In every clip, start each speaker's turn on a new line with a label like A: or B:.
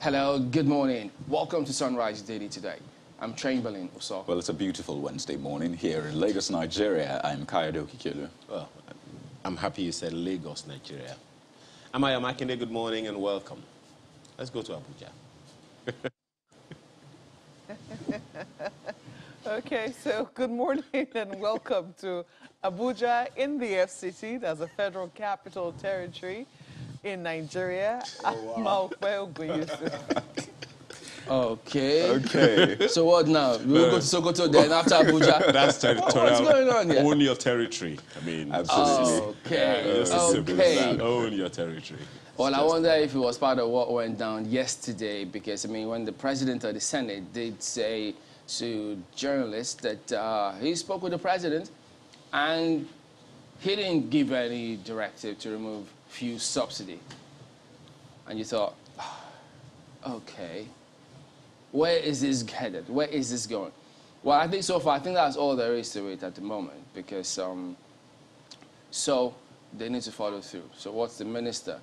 A: Hello, good morning. Welcome to Sunrise Daily today. I'm Chamberlain Uso.
B: Well, it's a beautiful Wednesday morning here in Lagos, Nigeria. I'm Ayade.
C: Well, I'm happy you said Lagos, Nigeria. I'm Ayade. Good morning and welcome. Let's go to Abuja.
D: Okay, so good morning and welcome to Abuja in the FCT. That's the Federal Capital Territory in Nigeria.
B: Oh, wow.
A: Okay. So what now? We'll go to Sokoto then after Abuja?
C: That's territorial.
A: What's going on here?
C: Own your territory. I mean,
B: Absolutely.
A: Okay.
C: Own your territory.
A: Well, I wonder if it was part of what went down yesterday, because, I mean, when the president of the Senate did say to journalists that he spoke with the president and he didn't give any directive to remove fuel subsidy. And you thought, okay, where is this headed? Where is this going? Well, I think so far, I think that's all there is to it at the moment, because so they need to follow through. So what's the minister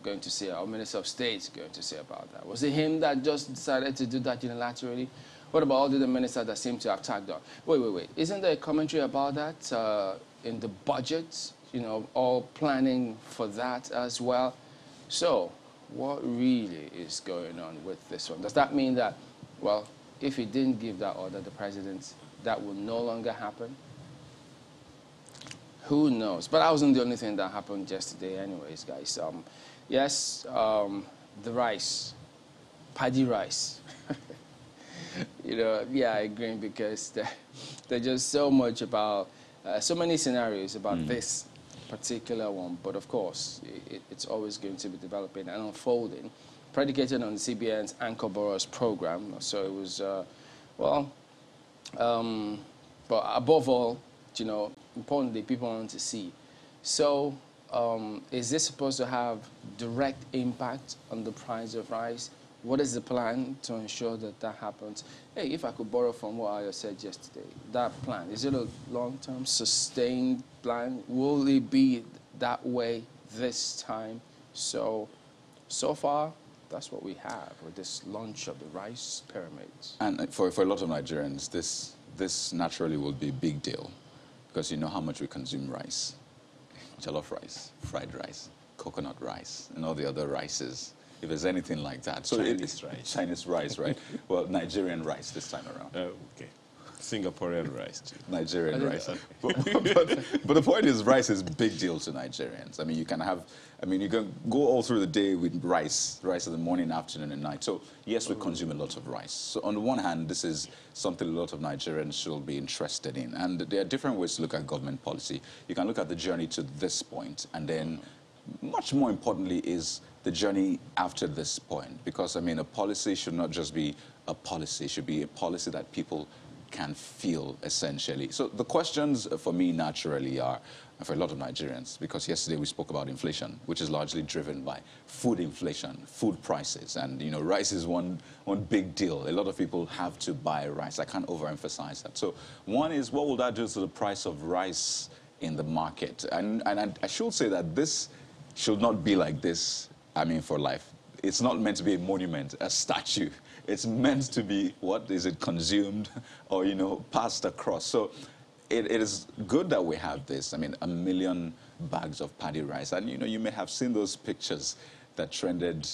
A: going to say, or Minister of State going to say about that? Was it him that just decided to do that unilaterally? What about all the other ministers that seem to have tagged on? Wait. Isn't there a commentary about that in the budget? You know, all planning for that as well. So what really is going on with this one? Does that mean that, well, if he didn't give that order, the president, that will no longer happen? Who knows? But that wasn't the only thing that happened yesterday anyways, guys. Yes, the rice, paddy rice. You know, yeah, I agree, because there's just so much about, so many scenarios about this particular one. But of course, it's always going to be developing and unfolding, predicated on the CBN's Anchor Borrowers program. So it was, but above all, you know, importantly, people want to see. So is this supposed to have direct impact on the price of rice? What is the plan to ensure that that happens? Hey, if I could borrow from what I said yesterday, that plan, is it a long-term, sustained plan? Will it be that way this time? So far, that's what we have with this launch of the rice pyramids.
B: And for a lot of Nigerians, this naturally will be a big deal, because you know how much we consume rice. Jollof rice, fried rice, coconut rice, and all the other rices, if there's anything like that. So
C: Chinese rice.
B: Chinese rice, right? Well, Nigerian rice this time around.
C: Okay. Singaporean rice, too.
B: Nigerian rice. But the point is, rice is a big deal to Nigerians. I mean, you can you can go all through the day with rice in the morning, afternoon, and night. So, yes, we consume a lot of rice. So, on the one hand, this is something a lot of Nigerians should be interested in. And there are different ways to look at government policy. You can look at the journey to this point, and then, much more importantly, is the journey after this point. Because, I mean, a policy should not just be a policy. It should be a policy that people can feel, essentially. So the questions for me naturally are, for a lot of Nigerians, because yesterday we spoke about inflation, which is largely driven by food inflation, food prices. And, you know, rice is one big deal. A lot of people have to buy rice. I can't overemphasize that. So one is, what will that do to the price of rice in the market? And I should say that this should not be like this, I mean, for life. It's not meant to be a monument, a statue. It's meant to be, what is it, consumed or, you know, passed across. So it is good that we have this. I mean, 1 million bags of paddy rice. And, you know, you may have seen those pictures that trended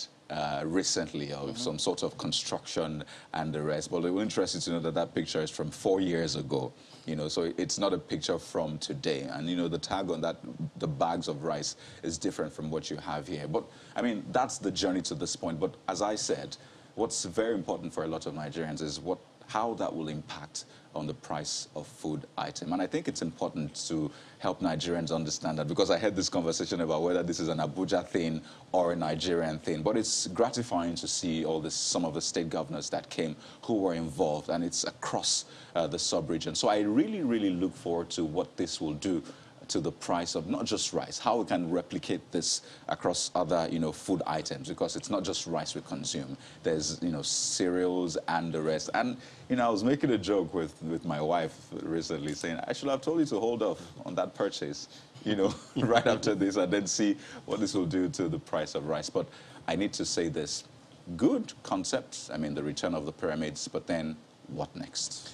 B: recently of some sort of construction and the rest. But it will interest you to know that that picture is from 4 years ago. You know, so it's not a picture from today. And, you know, the tag on that, the bags of rice, is different from what you have here. But, I mean, that's the journey to this point. But as I said, what's very important for a lot of Nigerians is how that will impact on the price of food item. And I think it's important to help Nigerians understand that, because I had this conversation about whether this is an Abuja thing or a Nigerian thing. But it's gratifying to see some of the state governors that came who were involved, and it's across the sub-region. So I really, really look forward to what this will do to the price of not just rice, how we can replicate this across other, you know, food items, because it's not just rice we consume. There's, you know, cereals and the rest. And, you know, I was making a joke with my wife recently, saying, I should have told you to hold off on that purchase, you know, right after this, and then see what this will do to the price of rice. But I need to say this. good concept. I mean, the return of the pyramids, but then what next?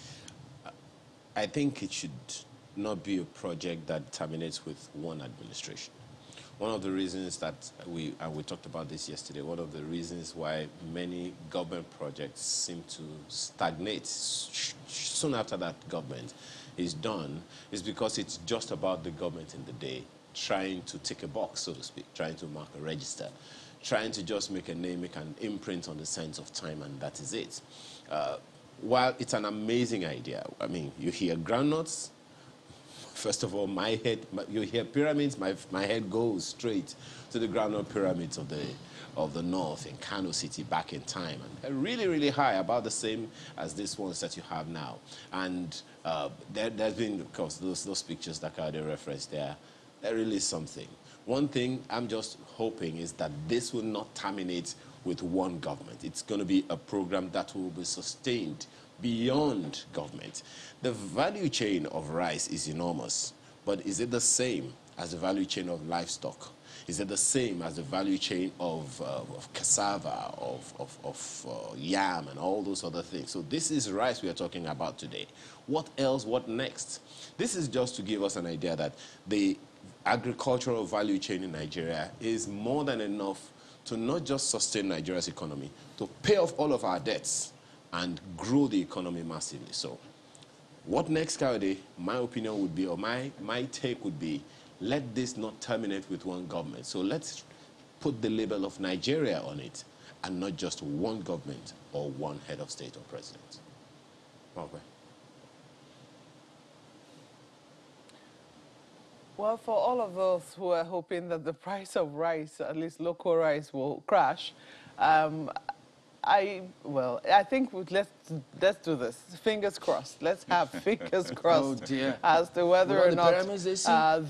C: I think it should not be a project that terminates with one administration. One of the reasons that we talked about this yesterday, one of the reasons why many government projects seem to stagnate soon after that government is done is because it's just about the government in the day trying to tick a box, so to speak, trying to mark a register, trying to just make a name, make an imprint on the sands of time, and that is it. While it's an amazing idea, I mean, you hear groundnuts. First of all, you hear pyramids, my head goes straight to the groundnut pyramids of the north in Kano City back in time. And they're really, really high, about the same as these ones that you have now. And there's been, of course, those pictures that Ayade referenced there. They're really something. One thing I'm just hoping is that this will not terminate with one government. It's going to be a program that will be sustained beyond government. The value chain of rice is enormous, but is it the same as the value chain of livestock? Is it the same as the value chain of cassava, of yam, and all those other things? So this is rice we are talking about today. What else? What next? This is just to give us an idea that the agricultural value chain in Nigeria is more than enough to not just sustain Nigeria's economy, to pay off all of our debts and grow the economy massively. So what next, Ayade? My opinion would be, or my take would be, let this not terminate with one government. So let's put the label of Nigeria on it and not just one government or one head of state or president. Okay.
D: Well, for all of those who are hoping that the price of rice, at least local rice, will crash, I think let's do this. Fingers crossed. Let's have fingers crossed as to whether or not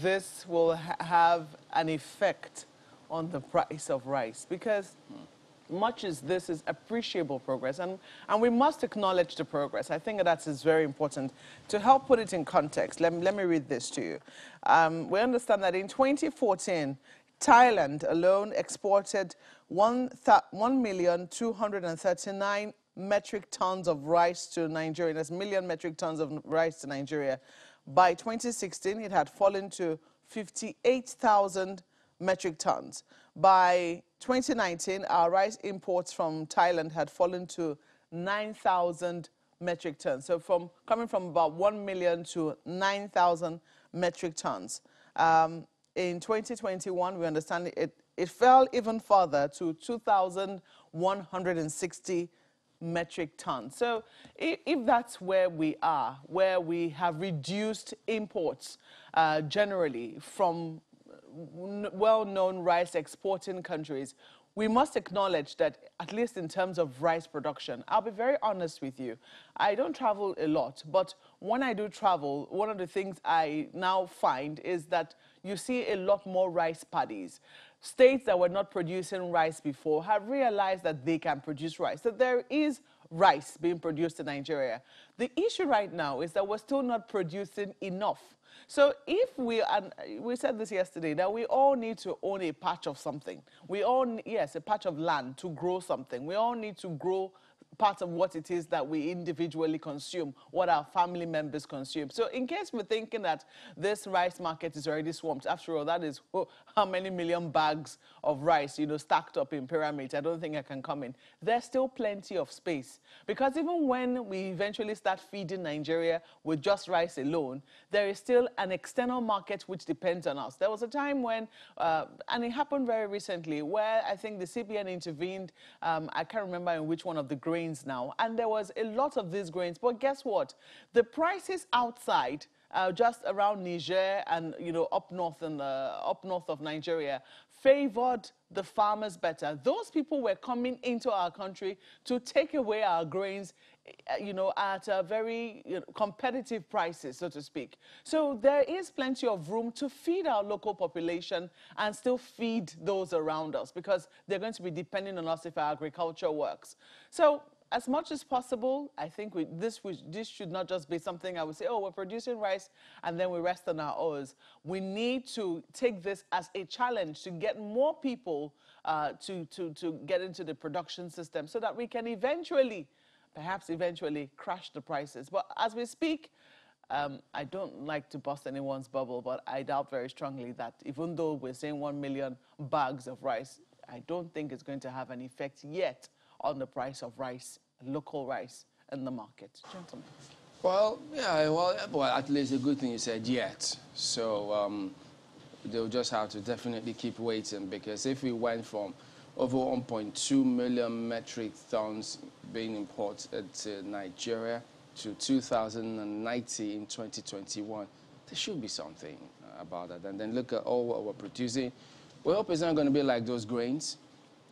D: this will have an effect on the price of rice, because much as this is appreciable progress, and we must acknowledge the progress. I think that is very important. To help put it in context, let me read this to you. We understand that in 2014, Thailand alone exported 1,239,000 metric tons of rice to Nigeria. That's million metric tons of rice to Nigeria. By 2016, it had fallen to 58,000 metric tons. By 2019, our rice imports from Thailand had fallen to 9,000 metric tons. So coming from about 1 million to 9,000 metric tons. In 2021, we understand it fell even further to 2,160 metric tons. So if that's where we are, where we have reduced imports generally from well-known rice exporting countries, we must acknowledge that, at least in terms of rice production, I'll be very honest with you, I don't travel a lot, but when I do travel, one of the things I now find is that you see a lot more rice paddies. States that were not producing rice before have realized that they can produce rice. So there is rice being produced in Nigeria. The issue right now is that we're still not producing enough. So if we said this yesterday, that we all need to own a patch of something. We all, yes, a patch of land to grow something. We all need to grow part of what it is that we individually consume, what our family members consume. So in case we're thinking that this rice market is already swamped, after all, that is how many million bags of rice, stacked up in pyramids. I don't think I can come in. There's still plenty of space. Because even when we eventually start feeding Nigeria with just rice alone, there is still an external market which depends on us. There was a time when, and it happened very recently, where I think the CBN intervened. I can't remember in which one of the grains now, and there was a lot of these grains, but guess what? The prices outside, just around Niger and up north of Nigeria, favored the farmers better. Those people were coming into our country to take away our grains, at a very competitive prices, so to speak. So there is plenty of room to feed our local population and still feed those around us, because they're going to be depending on us if our agriculture works. So as much as possible, I think this should not just be something I would say, oh, we're producing rice and then we rest on our oars. We need to take this as a challenge to get more people to get into the production system so that we can eventually, perhaps eventually, crash the prices. But as we speak, I don't like to bust anyone's bubble, but I doubt very strongly that even though we're saying 1 million bags of rice, I don't think it's going to have an effect yet on the price of rice, local rice, in the market. Gentlemen.
A: Well, yeah, well, at least a good thing you said yet. So they'll just have to definitely keep waiting, because if we went from over 1.2 million metric tons being imported to Nigeria to 2,090 in 2021, there should be something about that. And then look at all what we're producing. We hope it's not going to be like those grains,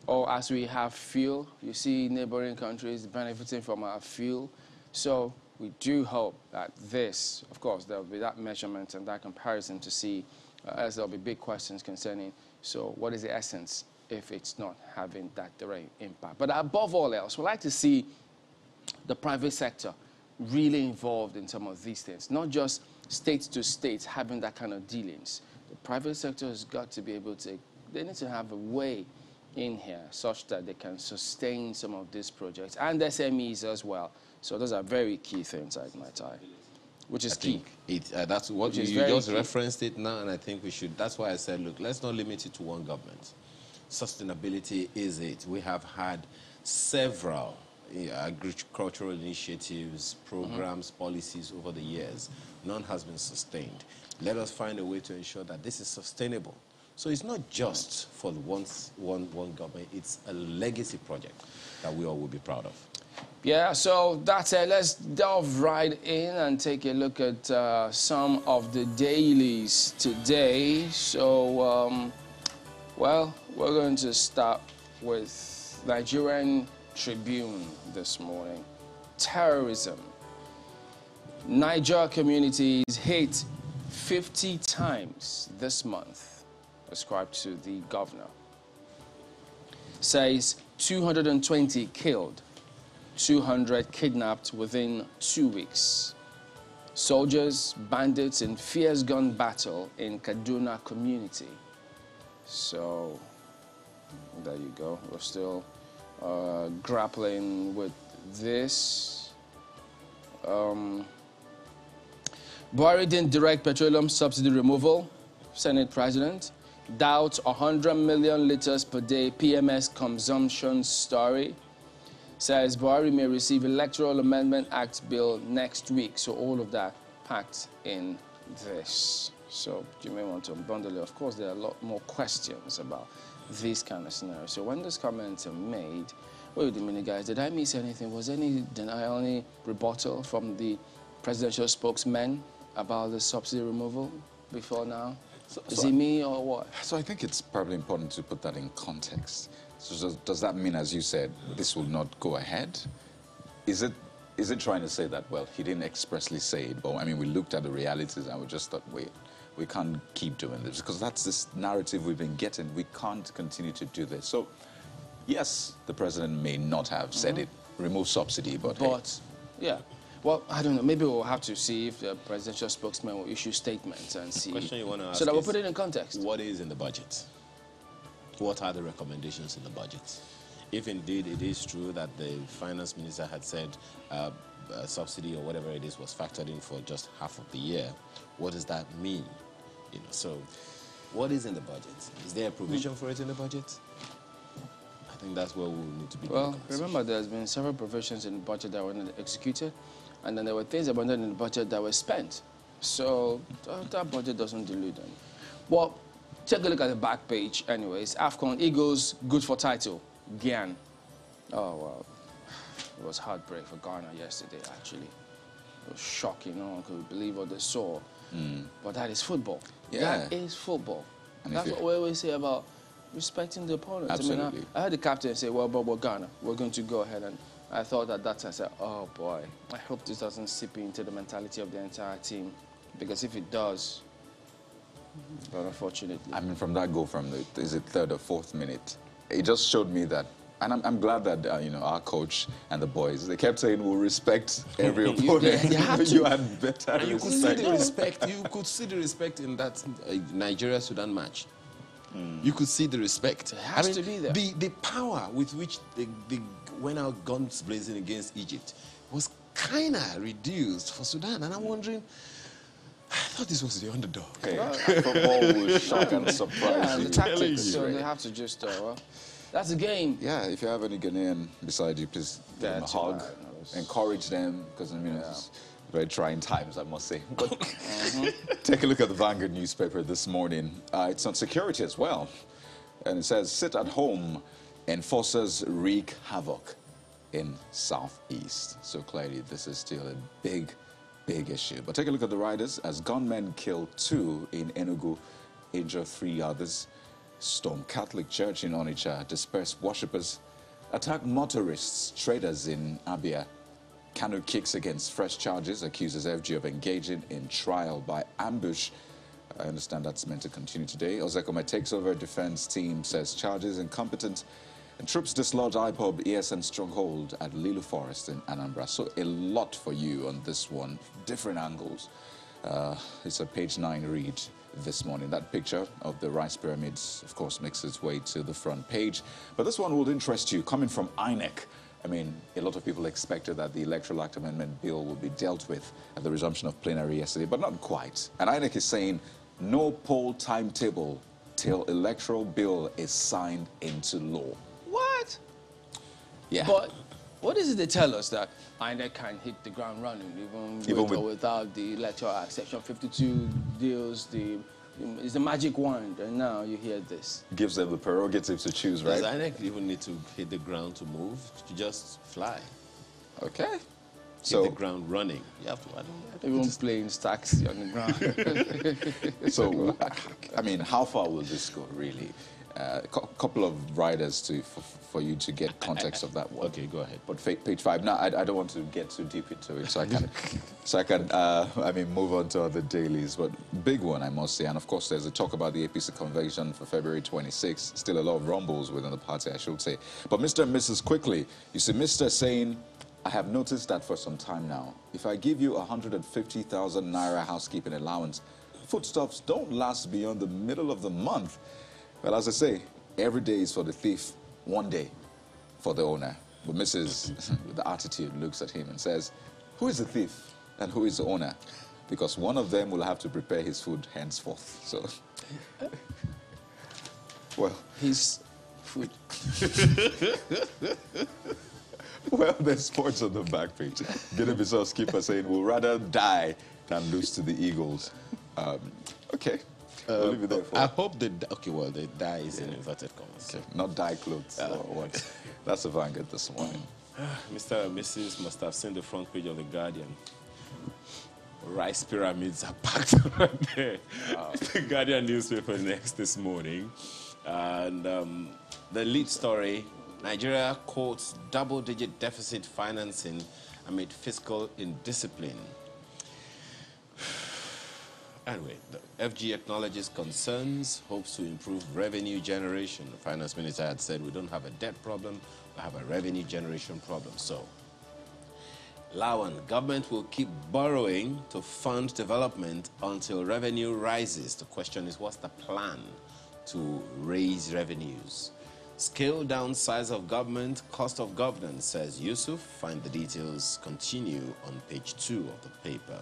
A: or as we have fuel. You see neighboring countries benefiting from our fuel. So we do hope that this, of course, there will be that measurement and that comparison to see, as there will be big questions concerning, so what is the essence if it's not having that direct impact? But above all else, we'd like to see the private sector really involved in some of these things, not just state to state having that kind of dealings. The private sector has got to be able to, they need to have a way in here such that they can sustain some of these projects, and SMEs as well. So those are very key things, might I, which is key.
C: That's what you just referenced it now, and I think we should. That's why I said, look, let's not limit it to one government. Sustainability is it. We have had several agricultural initiatives, programs, policies over the years. None has been sustained. Let us find a way to ensure that this is sustainable. So it's not just for the one government, it's a legacy project that we all will be proud of.
A: Yeah, so that's it. Let's delve right in and take a look at some of the dailies today. So, well, we're going to start with Nigerian Tribune this morning. Terrorism. Niger communities hit 50 times this month, ascribed to the governor. Says 220 killed, 200 kidnapped within 2 weeks. Soldiers, bandits in fierce gun battle in Kaduna community. So, there you go. We're still grappling with this. Buhari didn't direct petroleum subsidy removal. Senate President. Doubt 100 million liters per day PMS consumption story. Says Buhari may receive Electoral Amendment Act bill next week. So all of that packed in this. So you may want to bundle it. Of course, there are a lot more questions about this kind of scenario. So when those comments are made, wait a minute, guys, did I miss anything? Was any denial, any rebuttal from the presidential spokesman about the subsidy removal before now? Is it me or what?
B: So I think it's probably important to put that in context. So does that mean, as you said, this will not go ahead? Is it trying to say that, well, he didn't expressly say it, but I mean, we looked at the realities and we just thought, wait, we can't keep doing this, because that's this narrative we've been getting. We can't continue to do this. So, yes, the president may not have said it, remove subsidy, but hey.
A: Yeah. Well, I don't know. Maybe we'll have to see if the presidential spokesman will issue statements and see.
C: The question you want to ask
A: so that we'll put it in context.
C: What is in the budget? What are the recommendations in the budget? If indeed it is true that the finance minister had said subsidy or whatever it is was factored in for just half of the year, what does that mean? You know, so what is in the budget? Is there a provision for it in the budget? I think that's where we need to be.
A: Well, remember, there's been several provisions in the budget that were not executed, and then there were things abandoned in the budget that were spent. So that budget doesn't dilute them. Well, take a look at the back page anyways. AFCON Eagles, good for title. Gyan. Oh, wow. It was heartbreak for Ghana yesterday, actually. It was shocking. No one could believe what they saw. But that is football.
B: Yeah.
A: That is football.
B: And
A: that's what we always say about respecting the opponent.
B: Absolutely.
A: I mean, I heard the captain say, well, but we're Ghana. We're going to go ahead. And I thought at that time, I said, oh, boy, I hope this doesn't seep into the mentality of the entire team. Because if it does, but unfortunately.
B: I mean, from that goal from the, is it third or fourth minute, it just showed me that And I'm glad that, you know, our coach and the boys, they kept saying, we'll respect every opponent.
A: You have to.
B: You had better
C: And you could see
B: respect.
C: the respect. You could see the respect in that Nigeria-Sudan match. You could see the respect.
A: It has to be there.
C: The power with which they went out guns blazing against Egypt was kind of reduced for Sudan. And I'm wondering, I thought this was the underdog.
B: Okay. Football will shock and surprise
A: Yeah,
B: you.
A: the tactics, so they have to just, well, that's a game.
B: Yeah, if you have any Ghanaian beside you, please give them a hug, encourage them, because I mean, it's very trying times, I must say. But take a look at the Vanguard newspaper this morning. It's on security as well. And it says, sit at home, enforcers wreak havoc in Southeast. So clearly, this is still a big issue. But take a look at the riders as gunmen kill 2 in Enugu, injure 3 others. Storm Catholic Church in Onitsha, disperse worshippers, attack motorists, traders in Abia. Kanu kicks against fresh charges, accuses FG of engaging in trial by ambush. I understand that's meant to continue today. Ozekome takes over defense team, says charges incompetent. And troops dislodge IPOB ESN stronghold at Lilu Forest in Anambra. So a lot for you on this one, different angles. It's a page 9 read this morning. That picture of the rice pyramids, of course, makes its way to the front page. But this one will interest you, coming from INEC. I mean, a lot of people expected that the Electoral Act Amendment Bill would be dealt with at the resumption of plenary yesterday, but not quite. And INEC is saying no poll timetable till electoral bill is signed into law.
A: What?
B: Yeah.
A: But what is it they tell us that INEC can hit the ground running, even with or without the Electoral Act? Section 52 deals is the magic wand, and now you hear this.
B: Gives them the prerogative to choose, right?
C: Does INEC even need to hit the ground to move? To just fly?
B: Okay.
C: So hit the ground running. You have to. I don't
A: Even playing taxi on the ground.
B: So, I mean, how far will this go, really? A couple of riders for you to get context of that one.
C: Okay, go ahead.
B: But page 5. Now, I don't want to get too deep into it, so I can, I mean, move on to other dailies. But big one, I must say. And of course, there's a talk about the APC convention for February 26. Still a lot of rumbles within the party, I should say. But Mr. and Mrs. quickly, you see, Mr. saying, I have noticed that for some time now. If I give you 150,000 naira housekeeping allowance, foodstuffs don't last beyond the middle of the month. Well, as I say, every day is for the thief, one day for the owner. But Mrs. with the attitude looks at him and says, who is the thief and who is the owner? Because one of them will have to prepare his food henceforth. So, well,
A: His food.
B: Well, there's sports on the back page. Guinea-Bissau's keeper saying, we'll rather die than lose to the Eagles. Okay. We'll leave it there for
C: I hope the die is in inverted commas.
B: okay. Not die clothes or what. That's the Vanguard this morning.
C: Mr. and Mrs. must have seen the front page of The Guardian. Rice pyramids are packed right there. The Guardian newspaper next this morning. And the lead story, Nigeria quotes double-digit deficit financing amid fiscal indiscipline. Anyway, the FG acknowledges concerns, hopes to improve revenue generation. The finance minister had said we don't have a debt problem, we have a revenue generation problem. So, Lawan, government will keep borrowing to fund development until revenue rises. The question is, what's the plan to raise revenues? Scale down size of government, cost of governance, says Yusuf. Find the details, continue on page 2 of the paper.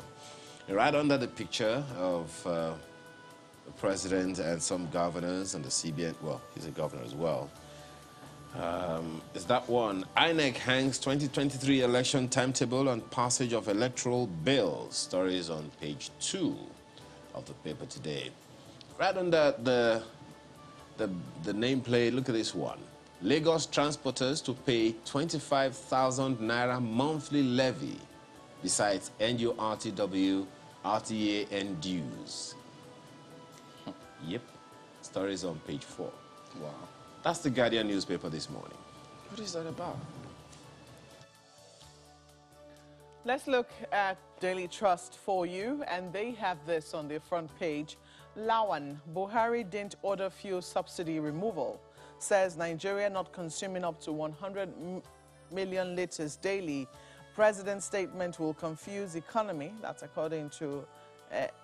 C: Right under the picture of the president and some governors and the CBN, well, he's a governor as well, is that one. INEC hangs 2023 election timetable on passage of electoral bills. Stories on page 2 of the paper today. Right under the nameplate, look at this one. Lagos transporters to pay 25,000 naira monthly levy, besides NURTW, RTA and dues. Yep. Stories on page 4.
A: Wow.
C: That's the Guardian newspaper this morning.
A: What is that about?
D: Let's look at Daily Trust for you, and they have this on their front page. Lawan, Buhari didn't order fuel subsidy removal. says Nigeria not consuming up to 100 million liters daily. President's statement will confuse economy. That's according to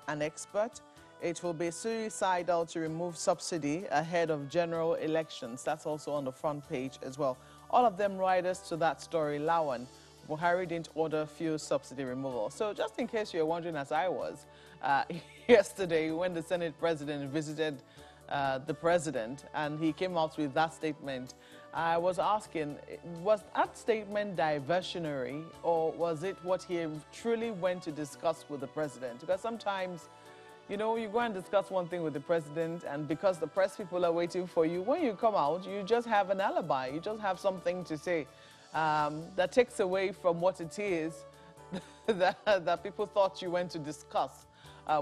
D: an expert. It will be suicidal to remove subsidy ahead of general elections. That's also on the front page as well. All of them riders to that story. Lawan, Buhari didn't order fuel subsidy removal. So just in case you're wondering, as I was, yesterday when the Senate president visited the president and he came out with that statement, I was asking, was that statement diversionary, or was it what he truly went to discuss with the president? Because sometimes, you know, you go and discuss one thing with the president, and because the press people are waiting for you, when you come out, you just have an alibi. You just have something to say that takes away from what it is that people thought you went to discuss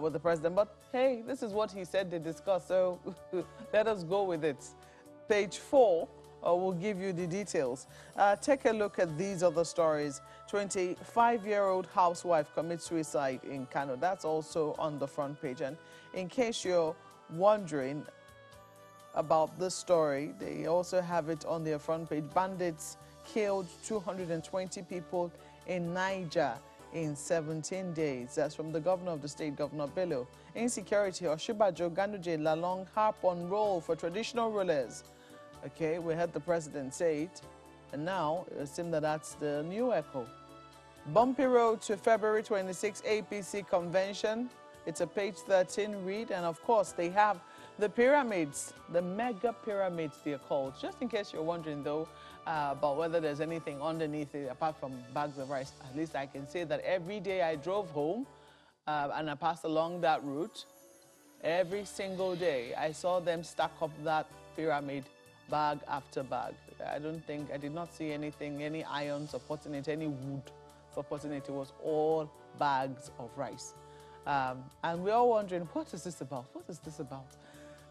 D: with the president. But hey, this is what he said they discussed, so let us go with it. Page 4 will give you the details. Take a look at these other stories. 25-year-old housewife commits suicide in Kano. That's also on the front page. And in case you're wondering about this story, they also have it on their front page. Bandits killed 220 people in Niger in 17 days. That's from the governor of the state, Governor Bello. Insecurity, Oshibajo, Ganduje, Lalong harp on role for traditional rulers. Okay, we heard the president say it, and now it seems that that's the new echo. Bumpy road to February 26 APC convention. It's a page 13 read, and of course they have the pyramids, the mega pyramids they're called. Just in case you're wondering though about whether there's anything underneath it apart from bags of rice, at least I can say that every day I drove home and I passed along that route, every single day I saw them stack up that pyramid bag after bag. I did not see anything, any iron supporting it, any wood supporting it. It was all bags of rice. And we're all wondering, what is this about? What is this about?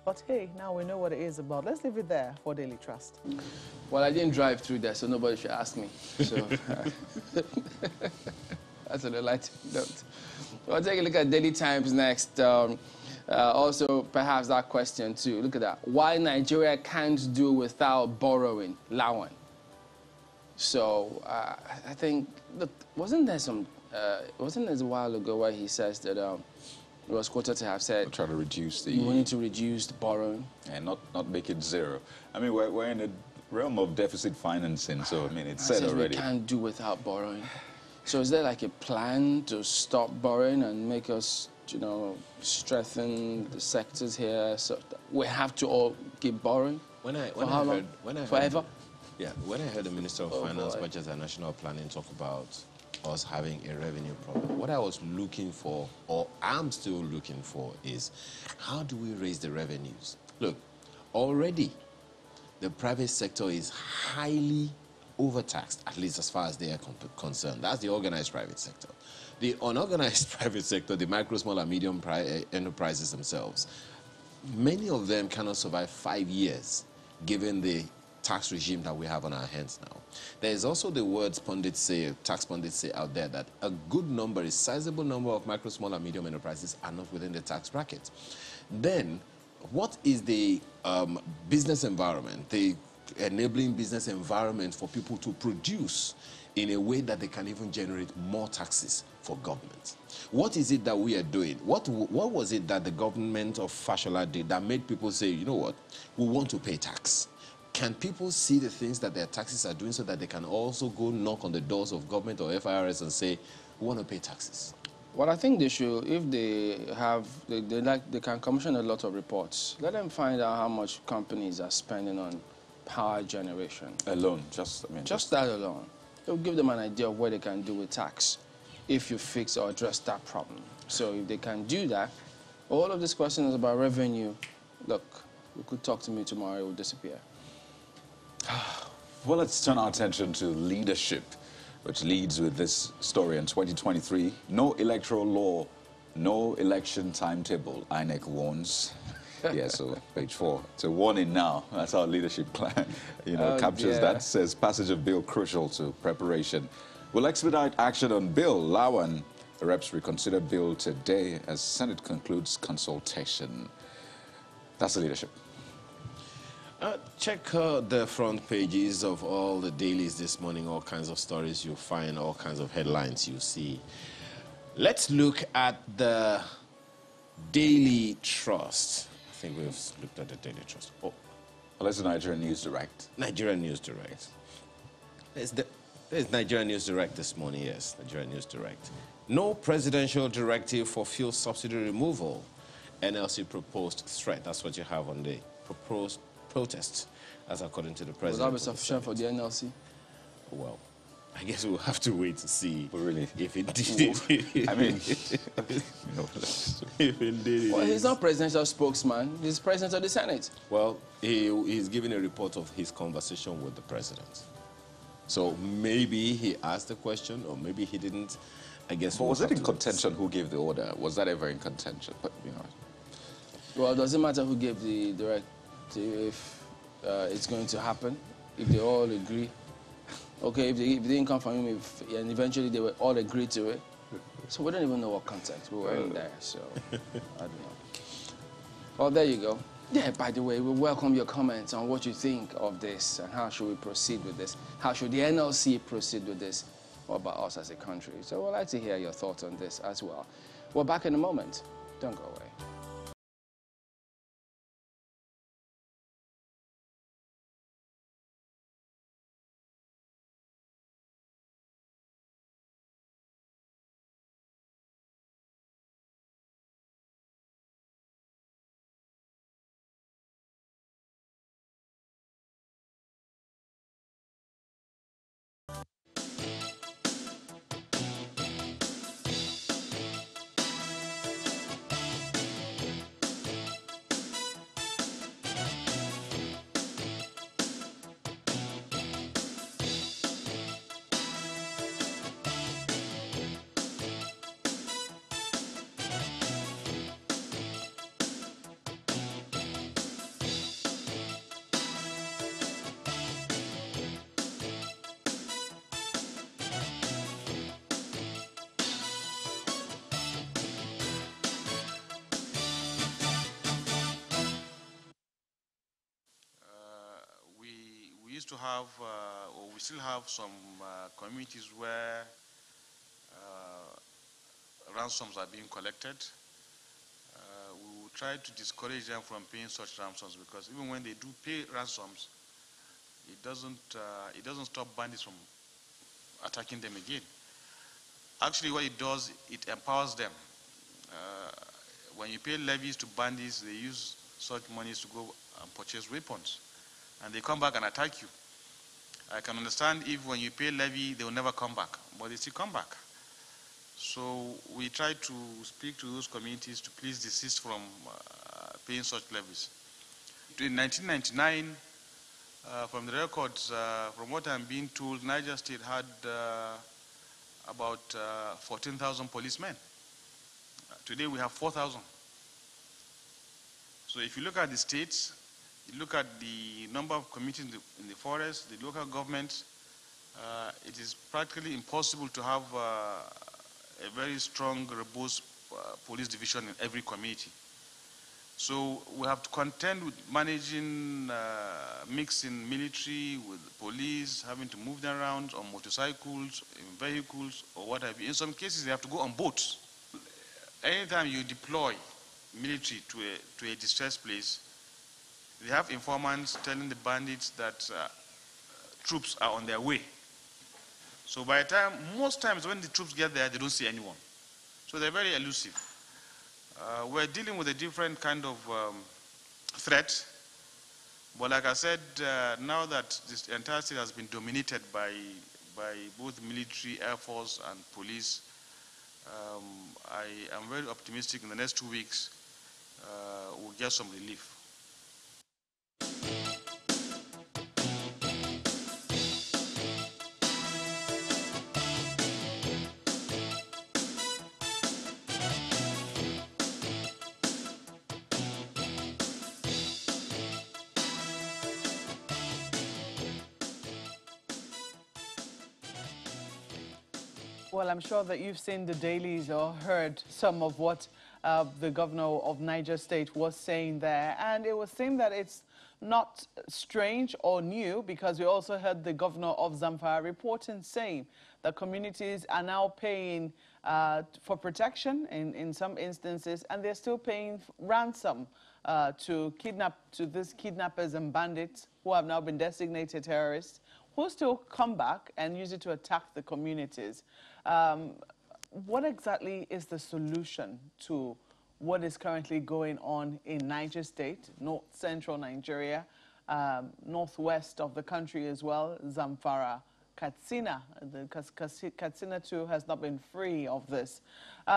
D: But hey, now we know what it is about. Let's leave it there for Daily Trust.
A: Well, I didn't drive through there, so nobody should ask me. So that's what I like to note. We'll take a look at Daily Times next. Also, perhaps that question too. Look at that. Why Nigeria can't do without borrowing? Lawan. So I think, look, wasn't there a while ago where he says that it was quoted to have said,
B: try to reduce the...
A: We need to reduce the borrowing.
B: And not make it zero. I mean, we're in the realm of deficit financing, so I mean, it's said already.
A: We can't do without borrowing. So is there like a plan to stop borrowing and make us, you know, strengthen the sectors here so that we have to all keep borrowing? Forever?
C: Yeah, when I heard the Minister of Finance, Budget and National Planning talk about us having a revenue problem, what I was looking for, or I'm still looking for, is how do we raise the revenues? Look, already the private sector is highly overtaxed, at least as far as they are concerned. That's the organized private sector. The unorganized private sector, the micro, small, and medium enterprises themselves, many of them cannot survive 5 years, given the tax regime that we have on our hands now. There is also the words pundits say, tax pundits say out there, that a good number, a sizable number of micro, small, and medium enterprises are not within the tax bracket. Then, what is the business environment, the enabling business environment for people to produce in a way that they can even generate more taxes for government? What is it that we are doing? What was it that the government of Fashola did that made people say, you know what, we want to pay tax? Can people see the things that their taxes are doing so that they can also go knock on the doors of government or FIRS and say, we want to pay taxes?
A: Well, I think they should, if they have, they can commission a lot of reports. Let them find out how much companies are spending on power generation.
B: Alone,
A: just that alone. It'll give them an idea of what they can do with tax if you fix or address that problem. So if they can do that, all of these questions about revenue, look, you could talk to me tomorrow, it will disappear.
B: Well, let's turn our attention to leadership, which leads with this story in 2023. No electoral law, no election timetable, INEC warns. Yeah, so page 4. It's a warning now. That's how leadership captures that. Says passage of bill crucial to preparation. Will expedite action on bill. Lawan, the reps reconsider bill today as Senate concludes consultation. That's the leadership.
C: Check the front pages of all the dailies this morning, all kinds of stories you'll find, all kinds of headlines you see. Let's look at the Daily Trust. I think we've looked at the Daily Trust. Oh,
B: Well, that's the Nigerian News Direct.
C: Nigerian News Direct. There's Nigerian News Direct this morning, yes, Nigerian News Direct. No presidential directive for fuel subsidy removal. NLC proposed threat. That's what you have on the proposed protest, as according to the
A: Will
C: president.
A: that be sufficient for the NLC?
C: Well, I guess we'll have to wait to see.
B: But really?
C: If it did.
B: I mean,
C: if indeed.
A: Well, he's not presidential spokesman. He's president of the Senate.
C: Well, he's giving a report of his conversation with the president. So maybe he asked the question, or maybe he didn't. I guess.
B: but was it in contention who gave the order? Was that ever in contention? But, you know.
A: Well, does it matter who gave the directive if it's going to happen? If they all agree? Okay, if they didn't come from him, and eventually they will all agree to it. So we don't even know what context we were in there, so I don't know. Well, there you go. Yeah, by the way, we welcome your comments on what you think of this and how should we proceed with this. How should the NLC proceed with this? What about us as a country? So we'd like to hear your thoughts on this as well. We're back in a moment. Don't go away.
E: We used to have, or we still have some communities where ransoms are being collected. We will try to discourage them from paying such ransoms, because even when they do pay ransoms, it doesn't stop bandits from attacking them again. Actually, what it does, it empowers them. When you pay levies to bandits, they use such monies to go and purchase weapons, and they come back and attack you. I can understand if when you pay levy, they will never come back, but they still come back. So we try to speak to those communities to please desist from paying such levies. In 1999, from the records, from what I'm being told, Niger State had about 14,000 policemen. Today we have 4,000. So if you look at the states, you look at the number of communities in the forest, the local government, it is practically impossible to have a very strong, robust police division in every community. So we have to contend with managing mixing military with police, having to move them around on motorcycles, in vehicles, or what have you. In some cases, they have to go on boats. Anytime you deploy military to a distressed place, they have informants telling the bandits that troops are on their way. So by the time, most times when the troops get there, they don't see anyone. So they're very elusive. We're dealing with a different kind of threat. But like I said, now that this entire state has been dominated by both military, air force, and police, I am very optimistic in the next 2 weeks we'll get some relief.
D: Well, I'm sure that you've seen the dailies or heard some of what the governor of Niger State was saying there. And it was saying that it's not strange or new, because we also heard the governor of Zamfara reporting saying that communities are now paying for protection in some instances, and they're still paying ransom to these kidnappers and bandits who have now been designated terrorists, who still come back and use it to attack the communities. What exactly is the solution to what is currently going on in Niger State, north-central Nigeria, northwest of the country as well, Zamfara, Katsina? Katsina too has not been free of this.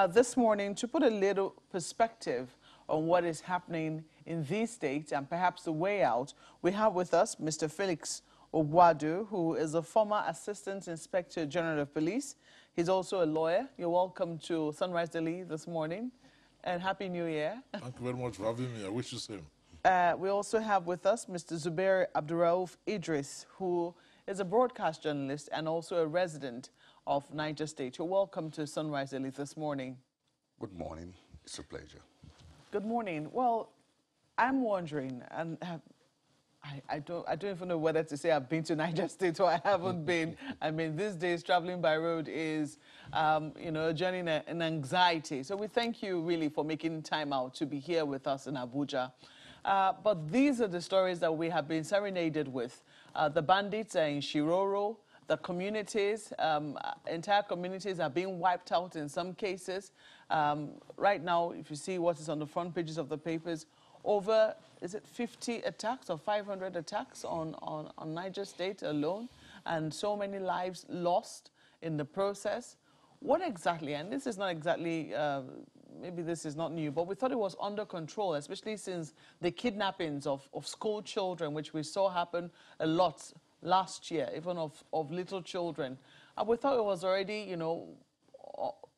D: This morning, to put a little perspective on what is happening in these states and perhaps the way out, we have with us Mr. Felix Ogwadu, who is a former Assistant Inspector General of Police. He's also a lawyer. You're welcome to Sunrise Daily this morning, and Happy New Year.
F: Thank you very much for having me. I wish you the same.
D: We also have with us Mr. Zubair Abdurrauf Idris, who is a broadcast journalist and also a resident of Niger State. You're welcome to Sunrise Daily this morning.
F: Good morning. It's a pleasure.
D: Good morning. Well, I'm wondering, and I don't even know whether to say I've been to Niger State or I haven't been. I mean, these days traveling by road is, you know, a journey in anxiety. So we thank you really for making time out to be here with us in Abuja. But these are the stories that we have been serenaded with. The bandits are in Shiroro. The communities, entire communities are being wiped out in some cases. Right now, if you see what is on the front pages of the papers, over, is it 50 attacks or 500 attacks on Niger State alone, and so many lives lost in the process. What exactly, and this is not exactly, maybe this is not new, but we thought it was under control, especially since the kidnappings of school children, which we saw happen a lot last year, even of little children. And we thought it was already, you know,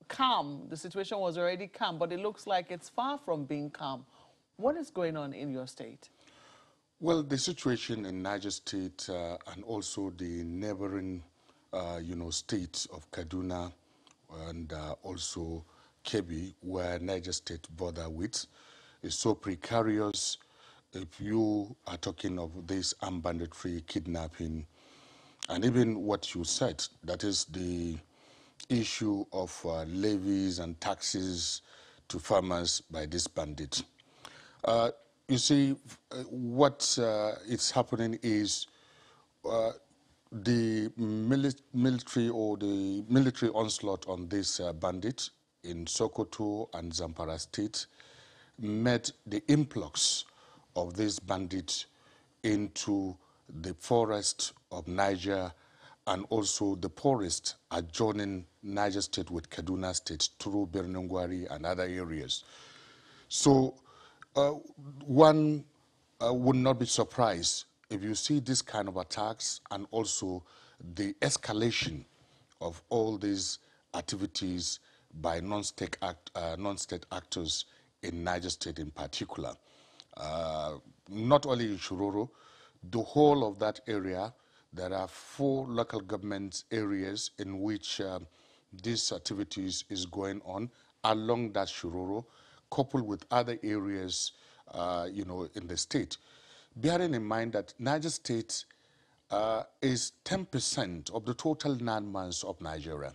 D: calm. The situation was already calm, but it looks like it's far from being calm. What is going on in your state?
F: Well, the situation in Niger State and also the neighboring, you know, states of Kaduna and also Kebbi, where Niger State border with, is so precarious. If you are talking of this armed banditry, kidnapping, and even what you said, that is the issue of levies and taxes to farmers by this bandit. You see, what is happening is the military onslaught on this bandit in Sokoto and Zamfara State met the influx of this bandit into the forest of Niger and also the forest adjoining Niger State with Kaduna State through Bernungwari and other areas. So one would not be surprised if you see this kind of attacks and also the escalation of all these activities by non-state actors in Niger State in particular. Not only in Shiroro, the whole of that area, there are 4 local government areas in which these activities is going on along that Shiroro, coupled with other areas, you know, in the state. Bearing in mind that Niger State is 10% of the total landmass of Nigeria.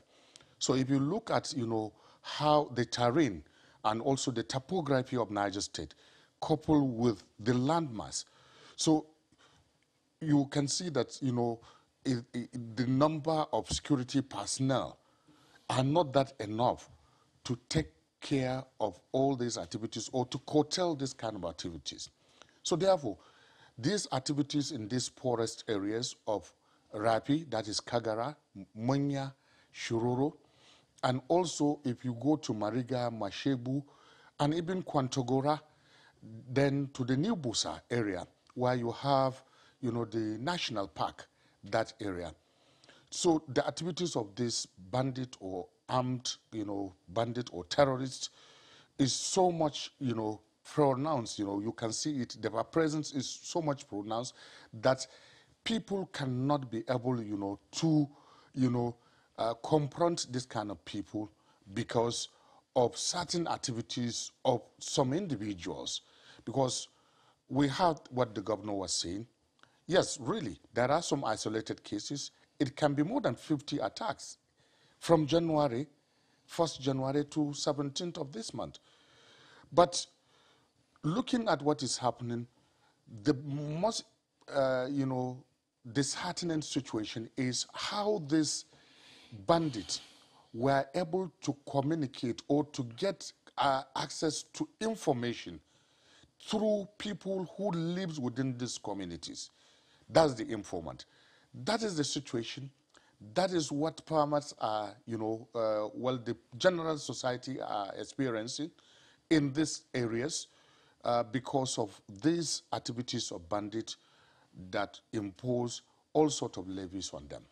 F: So if you look at, you know, how the terrain and also the topography of Niger State, coupled with the landmass, so you can see that, you know, the number of security personnel are not that enough to take care of all these activities or to curtail this kind of activities. So therefore, these activities in these poorest areas of Rapi, that is Kagara, Munya, Shiroro, and also if you go to Mariga, Mashebu, and even Kwantogora, then to the New Busa area, where you have, you know, the national park, that area. So the activities of this bandit or armed, you know, bandit or terrorist is so much, you know, pronounced. You know, you can see it. Their presence is so much pronounced that people cannot be able, you know, to, you know, confront this kind of people because of certain activities of some individuals. Because we heard what the governor was saying. Yes, really, there are some isolated cases. It can be more than 50 attacks from January, 1st January to 17th of this month. But looking at what is happening, the most, disheartening situation is how these bandits were able to communicate or to get access to information through people who live within these communities. That's the informant. That is the situation. That is what farmers are, the general society are experiencing in these areas because of these activities of bandits that impose all sorts of levies on them.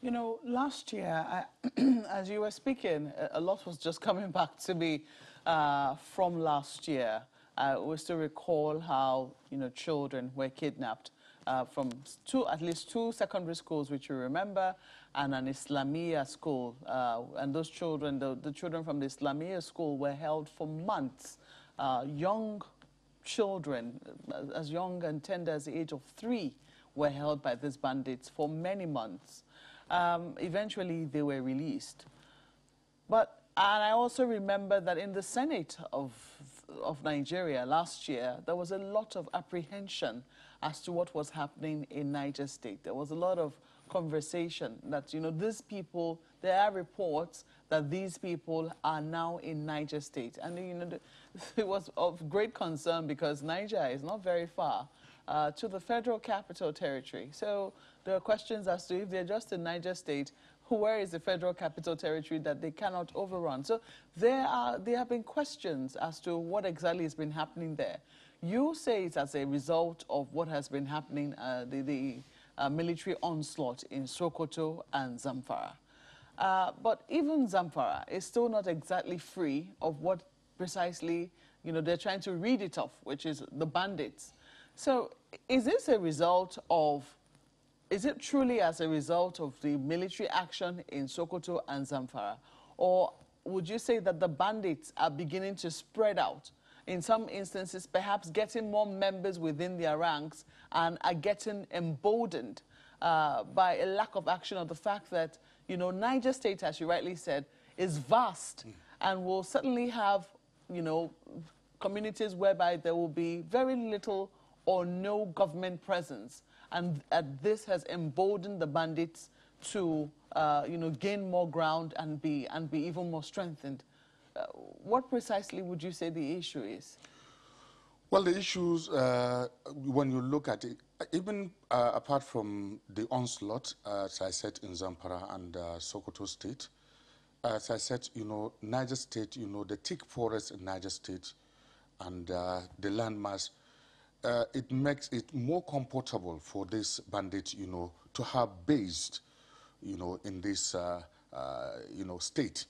D: You know, last year, as you were speaking, a lot was just coming back to me from last year. We still recall how, children were kidnapped from at least two secondary schools, which you remember, and an Islamia school. And those children, the children from the Islamia school were held for months. Young children, as young and tender as the age of 3, were held by these bandits for many months. Eventually, they were released. And I also remember that in the Senate of Nigeria last year, there was a lot of apprehension as to what was happening in Niger State. There was a lot of conversation that, these people, there are reports that these people are now in Niger State. And, it was of great concern because Niger is not very far to the Federal Capital Territory. So there are questions as to if they're just in Niger State, where is the Federal Capital Territory that they cannot overrun? So there have been questions as to what exactly has been happening there. You say it's as a result of what has been happening, the military onslaught in Sokoto and Zamfara. But even Zamfara is still not exactly free of what precisely, they're trying to read it off, which is the bandits. So is this a result of, is it truly as a result of the military action in Sokoto and Zamfara? Or would you say that the bandits are beginning to spread out? In some instances, perhaps getting more members within their ranks and are getting emboldened by a lack of action of the fact that, Niger State, as you rightly said, is vast and will certainly have, communities whereby there will be very little or no government presence. And this has emboldened the bandits to, gain more ground and be even more strengthened. What precisely would you say the issue is?
F: Well, the issues, when you look at it, even apart from the onslaught, as I said, in Zamfara and Sokoto State, as I said, Niger State, the thick forest in Niger State and the landmass, it makes it more comfortable for this bandit, to have based, in this, state.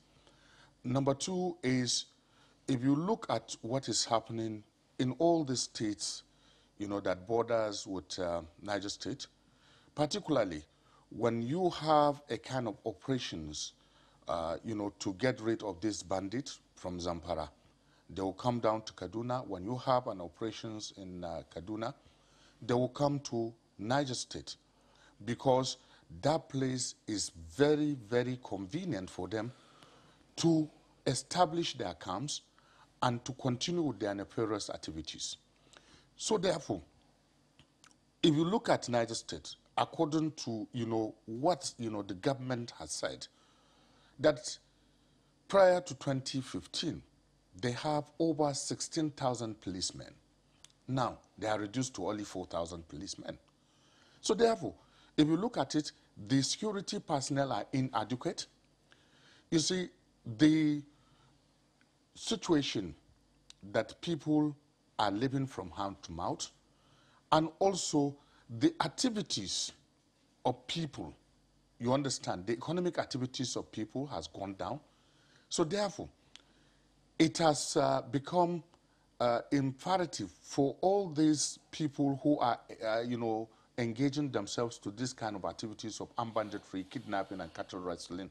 F: Number two is, if you look at what is happening in all the states, that borders with Niger State, particularly when you have a kind of operations, to get rid of this bandit from Zamfara, they will come down to Kaduna. When you have an operations in Kaduna, they will come to Niger State because that place is very, very convenient for them to establish their camps and to continue with their nefarious activities. So therefore, if you look at Niger State, according to, what, the government has said, that prior to 2015, they have over 16,000 policemen. Now, they are reduced to only 4,000 policemen. So therefore, if you look at it, the security personnel are inadequate. You see, the situation that people are living from hand to mouth, and also the activities of people, you understand, the economic activities of people has gone down. So therefore, it has become imperative for all these people who are, engaging themselves to this kind of activities of armed banditry, kidnapping, and cattle rustling,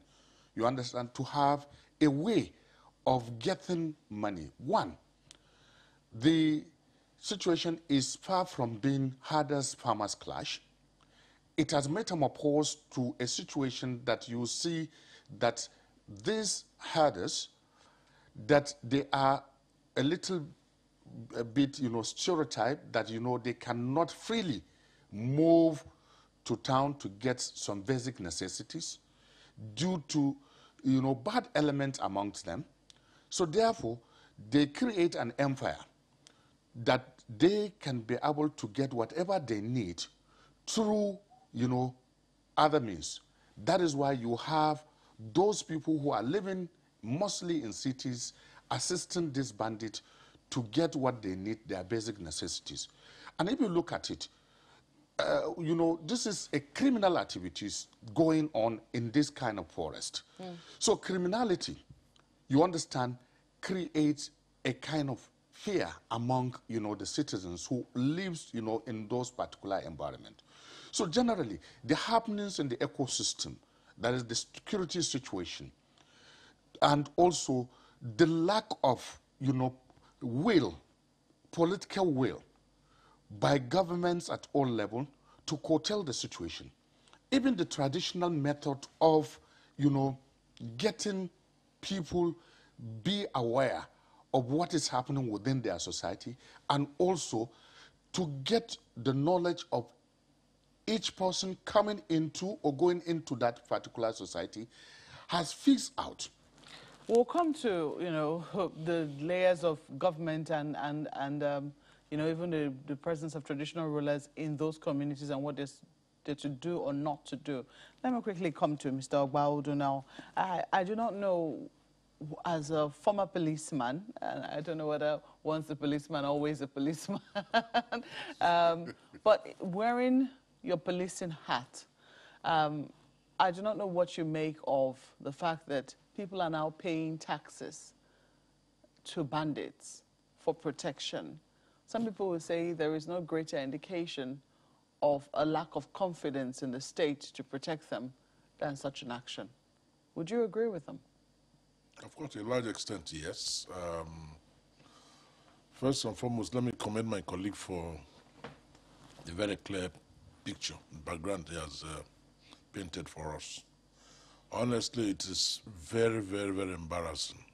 F: you understand, to have a way of getting money. One, the situation is far from being herders-farmers clash. It has metamorphosed to a situation that you see that these herders, that they are a little bit, stereotyped, that, they cannot freely move to town to get some basic necessities due to, bad elements amongst them. So therefore, they create an empire that they can be able to get whatever they need through, other means. That is why you have those people who are living mostly in cities assisting this bandit to get what they need, their basic necessities. And if you look at it, this is a criminal activities going on in this kind of forest. So criminality, you understand, creates a kind of fear among, the citizens who lives, in those particular environment. So generally, the happenings in the ecosystem, that is the security situation, and also the lack of, will, political will, by governments at all levels to curtail the situation. Even the traditional method of, getting people be aware of what is happening within their society, and also to get the knowledge of each person coming into or going into that particular society has fixed out.
D: We'll come to, the layers of government and even the presence of traditional rulers in those communities and what they're to do or not to do. Let me quickly come to Mr. Ogbaudu now. I do not know, as a former policeman, and I don't know whether once a policeman, always a policeman, but wearing your policing hat, I do not know what you make of the fact that people are now paying taxes to bandits for protection. Some people will say there is no greater indication of a lack of confidence in the state to protect them than such an action. Would you agree with them?
G: Of course, to a large extent, yes. First and foremost, let me commend my colleague for the very clear picture, background he has painted for us. Honestly, it is very, very, very embarrassing.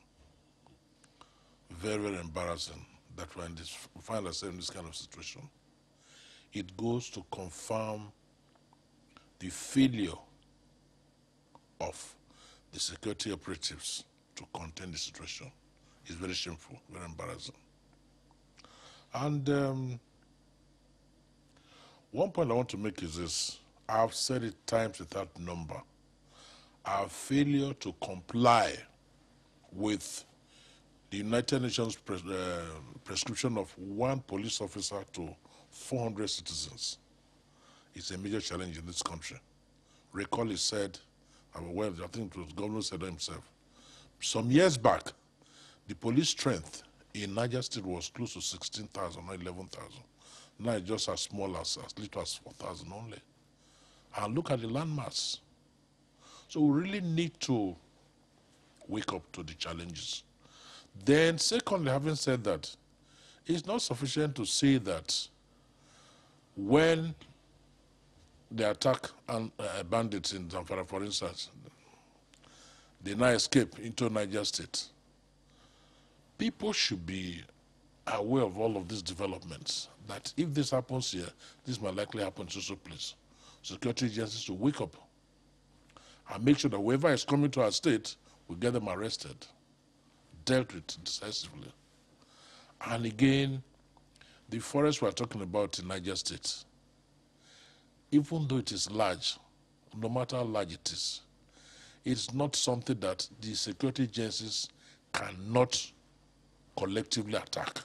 G: Very, very embarrassing that we find ourselves in this kind of situation. It goes to confirm the failure of the security operatives to contain the situation. It's very shameful, very embarrassing. And one point I want to make is this. I've said it times without number. Our failure to comply with the United Nations prescription of 1 police officer to 400 citizens is a major challenge in this country. Recall he said, I'm aware of it, I think it was the governor said himself, some years back, the police strength in Niger State was close to 16,000 or 11,000. Now it's just as small as little as 4,000 only. And look at the landmass. So we really need to wake up to the challenges. Then secondly, having said that, it's not sufficient to say that when they attack bandits in Zamfara, for instance, they now escape into Niger State. People should be aware of all of these developments, that if this happens here, this might likely happen to some place. Security agencies to wake up and make sure that whoever is coming to our state, we get them arrested, dealt with decisively. And again, the forest we're talking about in Niger State, even though it is large, no matter how large it is, it's not something that the security agencies cannot collectively attack.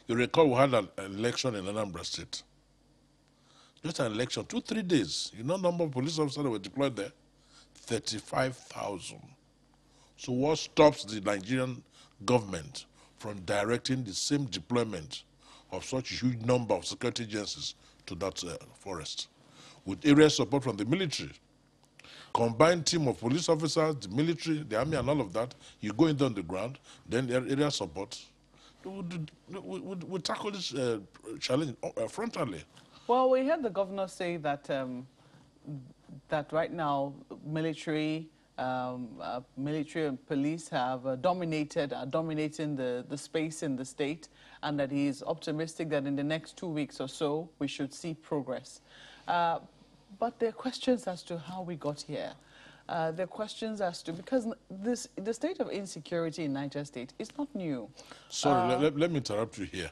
G: You recall we had an election in Anambra State. Just an election, 2-3 days. You know the number of police officers that were deployed there? 35,000. So what stops the Nigerian government from directing the same deployment of such a huge number of security agencies to that forest? With area support from the military. Combined team of police officers, the military, the army, and all of that. You go in on the ground, then area support. we tackle this challenge frontally.
D: Well, we heard the governor say that that right now military and police have are dominating the space in the state, and that he is optimistic that in the next 2 weeks or so we should see progress. But there are questions as to how we got here. There are questions as to, because the state of insecurity in Niger State is not new.
G: Sorry, let me interrupt you here.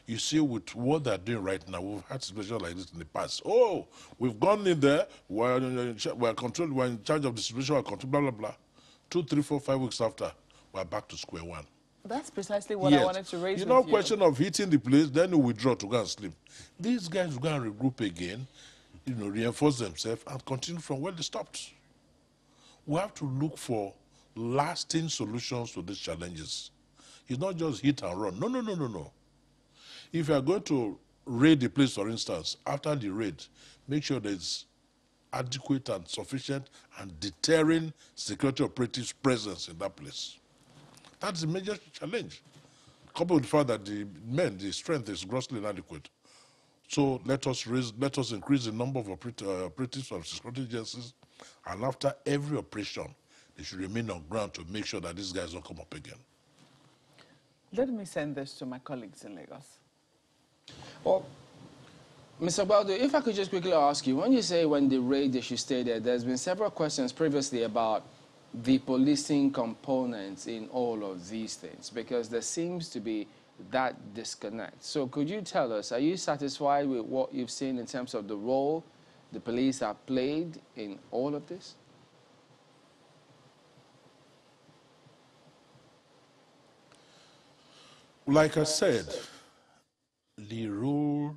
G: You see, with what they're doing right now, we've had situations like this in the past. Oh, we've gone in there, we're in charge of the situation, we're control, blah, blah, blah. 2, 3, 4, 5 weeks after, we're back to square one.
D: That's precisely what I wanted to raise with
G: you. Question of hitting the place, then you withdraw to go and sleep. These guys will go and regroup again, reinforce themselves, and continue from where they stopped. We have to look for lasting solutions to these challenges. It's not just hit and run. No, no, no, no, no. If you are going to raid the place, for instance, after the raid, make sure there's adequate and sufficient and deterring security operatives' presence in that place. That's a major challenge. Coupled with the fact that the strength is grossly inadequate. So let us increase the number of operatives of security agencies, and after every operation, they should remain on ground to make sure that these guys don't come up again.
D: Let me send this to my colleagues in Lagos.
A: Well, Mr. Baldo, if I could just quickly ask you, when you say when they raid, they should stay there, there's been several questions previously about the policing components in all of these things, because there seems to be that disconnect. So could you tell us, are you satisfied with what you've seen in terms of the role the police have played in all of this?
G: Like I said, the role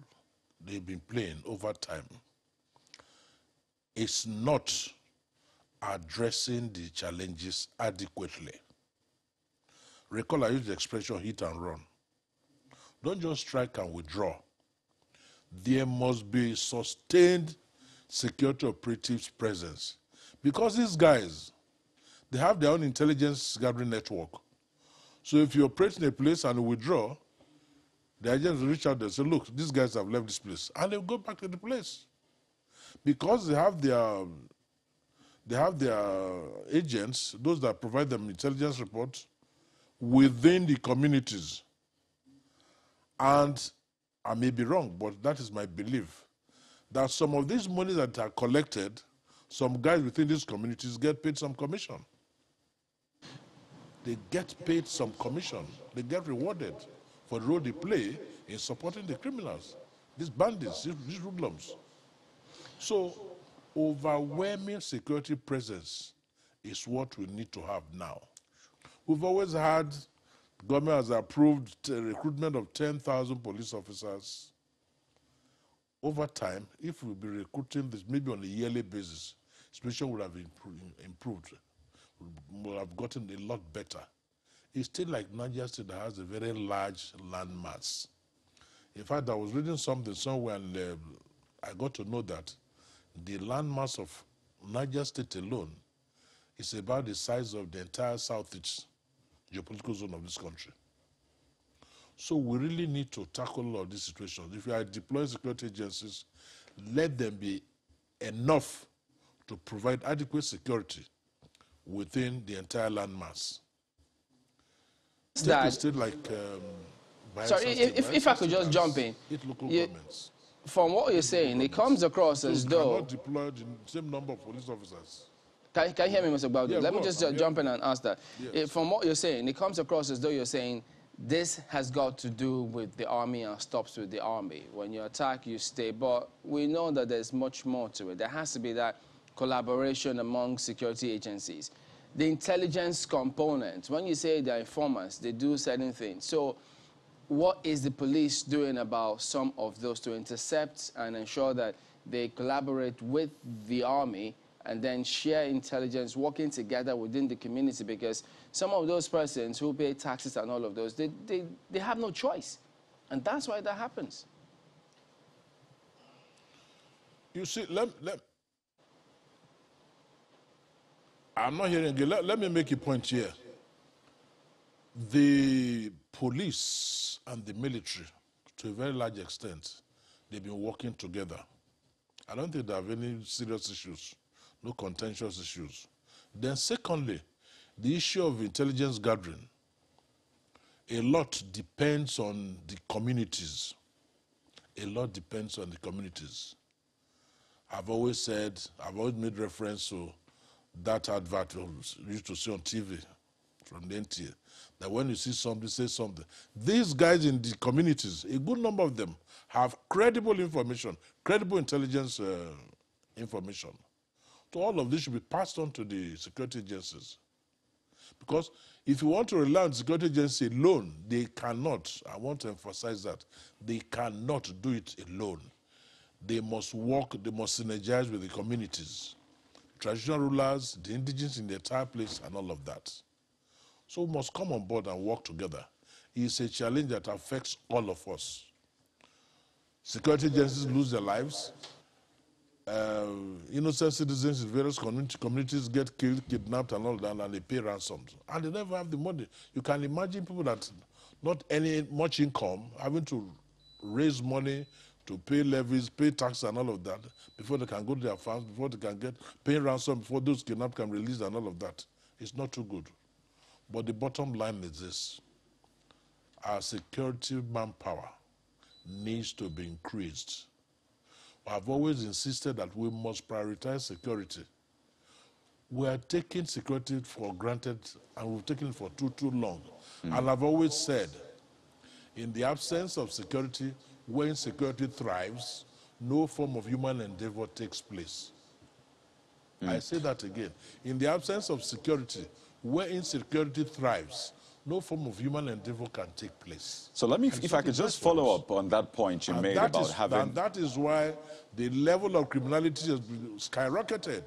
G: they've been playing over time is not addressing the challenges adequately. Recall I used the expression hit and run. Don't just strike and withdraw. There must be sustained security operatives presence. Because these guys, they have their own intelligence gathering network. So if you operate in a place and withdraw, the agents will reach out and say, look, these guys have left this place. And they'll go back to the place. Because they have their agents, those that provide them intelligence reports, within the communities. And I may be wrong, but that is my belief, that some of these monies that are collected, some guys within these communities get paid some commission. They get paid some commission. They get rewarded for the role they play in supporting the criminals, these bandits, these hoodlums. So, overwhelming security presence is what we need to have now. We've always had, the government has approved the recruitment of 10,000 police officers. Over time, if we'll be recruiting this maybe on a yearly basis, situation would have improved. Would have gotten a lot better. It's still like Niger State that has a very large land mass. In fact, I was reading something somewhere and I got to know that the land mass of Niger State alone is about the size of the entire southeast geopolitical zone of this country. So we really need to tackle all of these situations. If you are deploying security agencies, let them be enough to provide adequate security within the entire landmass. Take a state like
A: sorry, if I could just jump in.
G: Governments.
A: From what you're saying, it comes across as though...
G: cannot deploy the same number of police officers.
A: Can you hear me, Mr. Baldo?
G: Yeah,
A: Let me just jump in and ask that.
G: Yes.
A: From what you're saying, it comes across as though you're saying this has got to do with the army and stops with the army. When you attack, you stay. But we know that there's much more to it. There has to be that collaboration among security agencies. The intelligence component, when you say they're informants, they do certain things. So what is the police doing about some of those to intercept and ensure that they collaborate with the army and then share intelligence, working together within the community? Because some of those persons who pay taxes and all of those, they have no choice. And that's why that happens.
G: You see, I'm not hearing you. Let me make a point here. The police and the military, to a very large extent, they've been working together. I don't think they have any serious issues, no contentious issues. Then secondly, the issue of intelligence gathering, a lot depends on the communities. A lot depends on the communities. I've always made reference to that advert we used to see on TV from the NTA, that when you see somebody say something, these guys in the communities, a good number of them have credible information, credible intelligence information. So all of this should be passed on to the security agencies. Because if you want to rely on the security agency alone, they cannot. I want to emphasize that. They cannot do it alone. They must work, they must synergize with the communities, traditional rulers, the indigenous in the entire place, and all of that. So we must come on board and work together. It's a challenge that affects all of us. Security agencies lose their lives. Innocent citizens in various communities get killed, kidnapped, and all that, and they pay ransoms. And they never have the money. You can imagine people that not any much income having to raise money to pay levies, pay tax, and all of that before they can go to their farms, before they can pay ransom, before those kidnapped can release, and all of that. It's not too good. But the bottom line is this: our security manpower needs to be increased. I've always insisted that we must prioritize security. We are taking security for granted, and we've taken it for too long. And I've always said, in the absence of security, when security thrives, no form of human endeavor takes place. I say that again. In the absence of security, where insecurity thrives, no form of human endeavor can take place.
B: So let me, if I could just follow up on that point you made about having...
G: And that is why the level of criminality has been skyrocketed.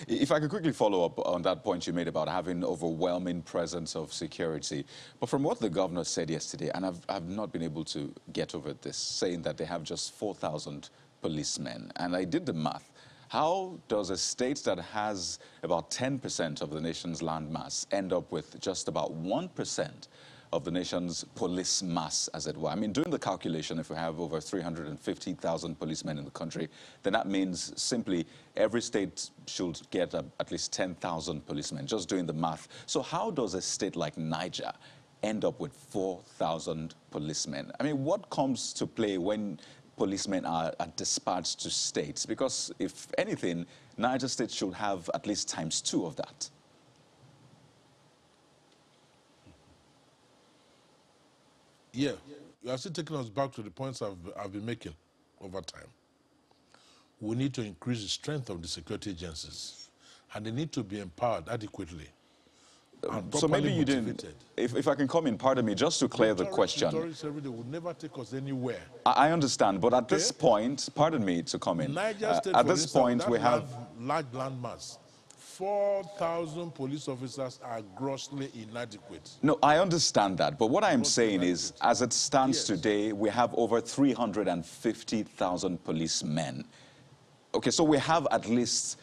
B: If I could quickly follow up on that point you made about having overwhelming presence of security. But from what the governor said yesterday, and I've not been able to get over this, saying that they have just 4,000 policemen. And I did the math. How does a state that has about 10% of the nation's land mass end up with just about 1% of the nation's police mass, as it were? I mean, doing the calculation, if we have over 350,000 policemen in the country, then that means simply every state should get at least 10,000 policemen, just doing the math. So how does a state like Niger end up with 4,000 policemen? I mean, what comes to play when policemen are dispatched to states? Because if anything, Niger State should have at least ×2 of that.
G: Yeah, you are still taking us back to the points I've been making over time. We need to increase the strength of the security agencies, and they need to be empowered adequately.
B: So maybe you didn't, if I can come in, pardon me, just to clear the question.
G: Every day would never take us anywhere.
B: I understand, but at this point, pardon me to come in.
G: Niger State,
B: at this point, we have
G: large land mass. 4,000 police officers are grossly inadequate.
B: No, I understand that, but what I'm saying is, as it stands today, we have over 350,000 policemen. Okay, so we have at least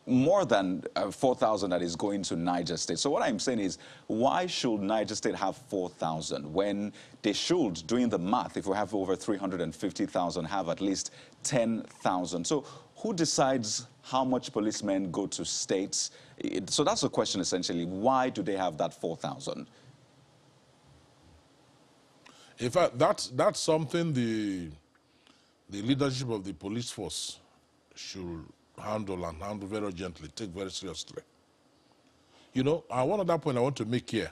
B: more than 4,000 that is going to Niger State. So what I'm saying is, why should Niger State have 4,000 when they should, doing the math, if we have over 350,000, have at least 10,000? So who decides how much policemen go to states? So that's the question, essentially. Why do they have that 4,000?
G: In fact, that's something the leadership of the police force should handle very gently, take very seriously. You know, one other point I want to make here,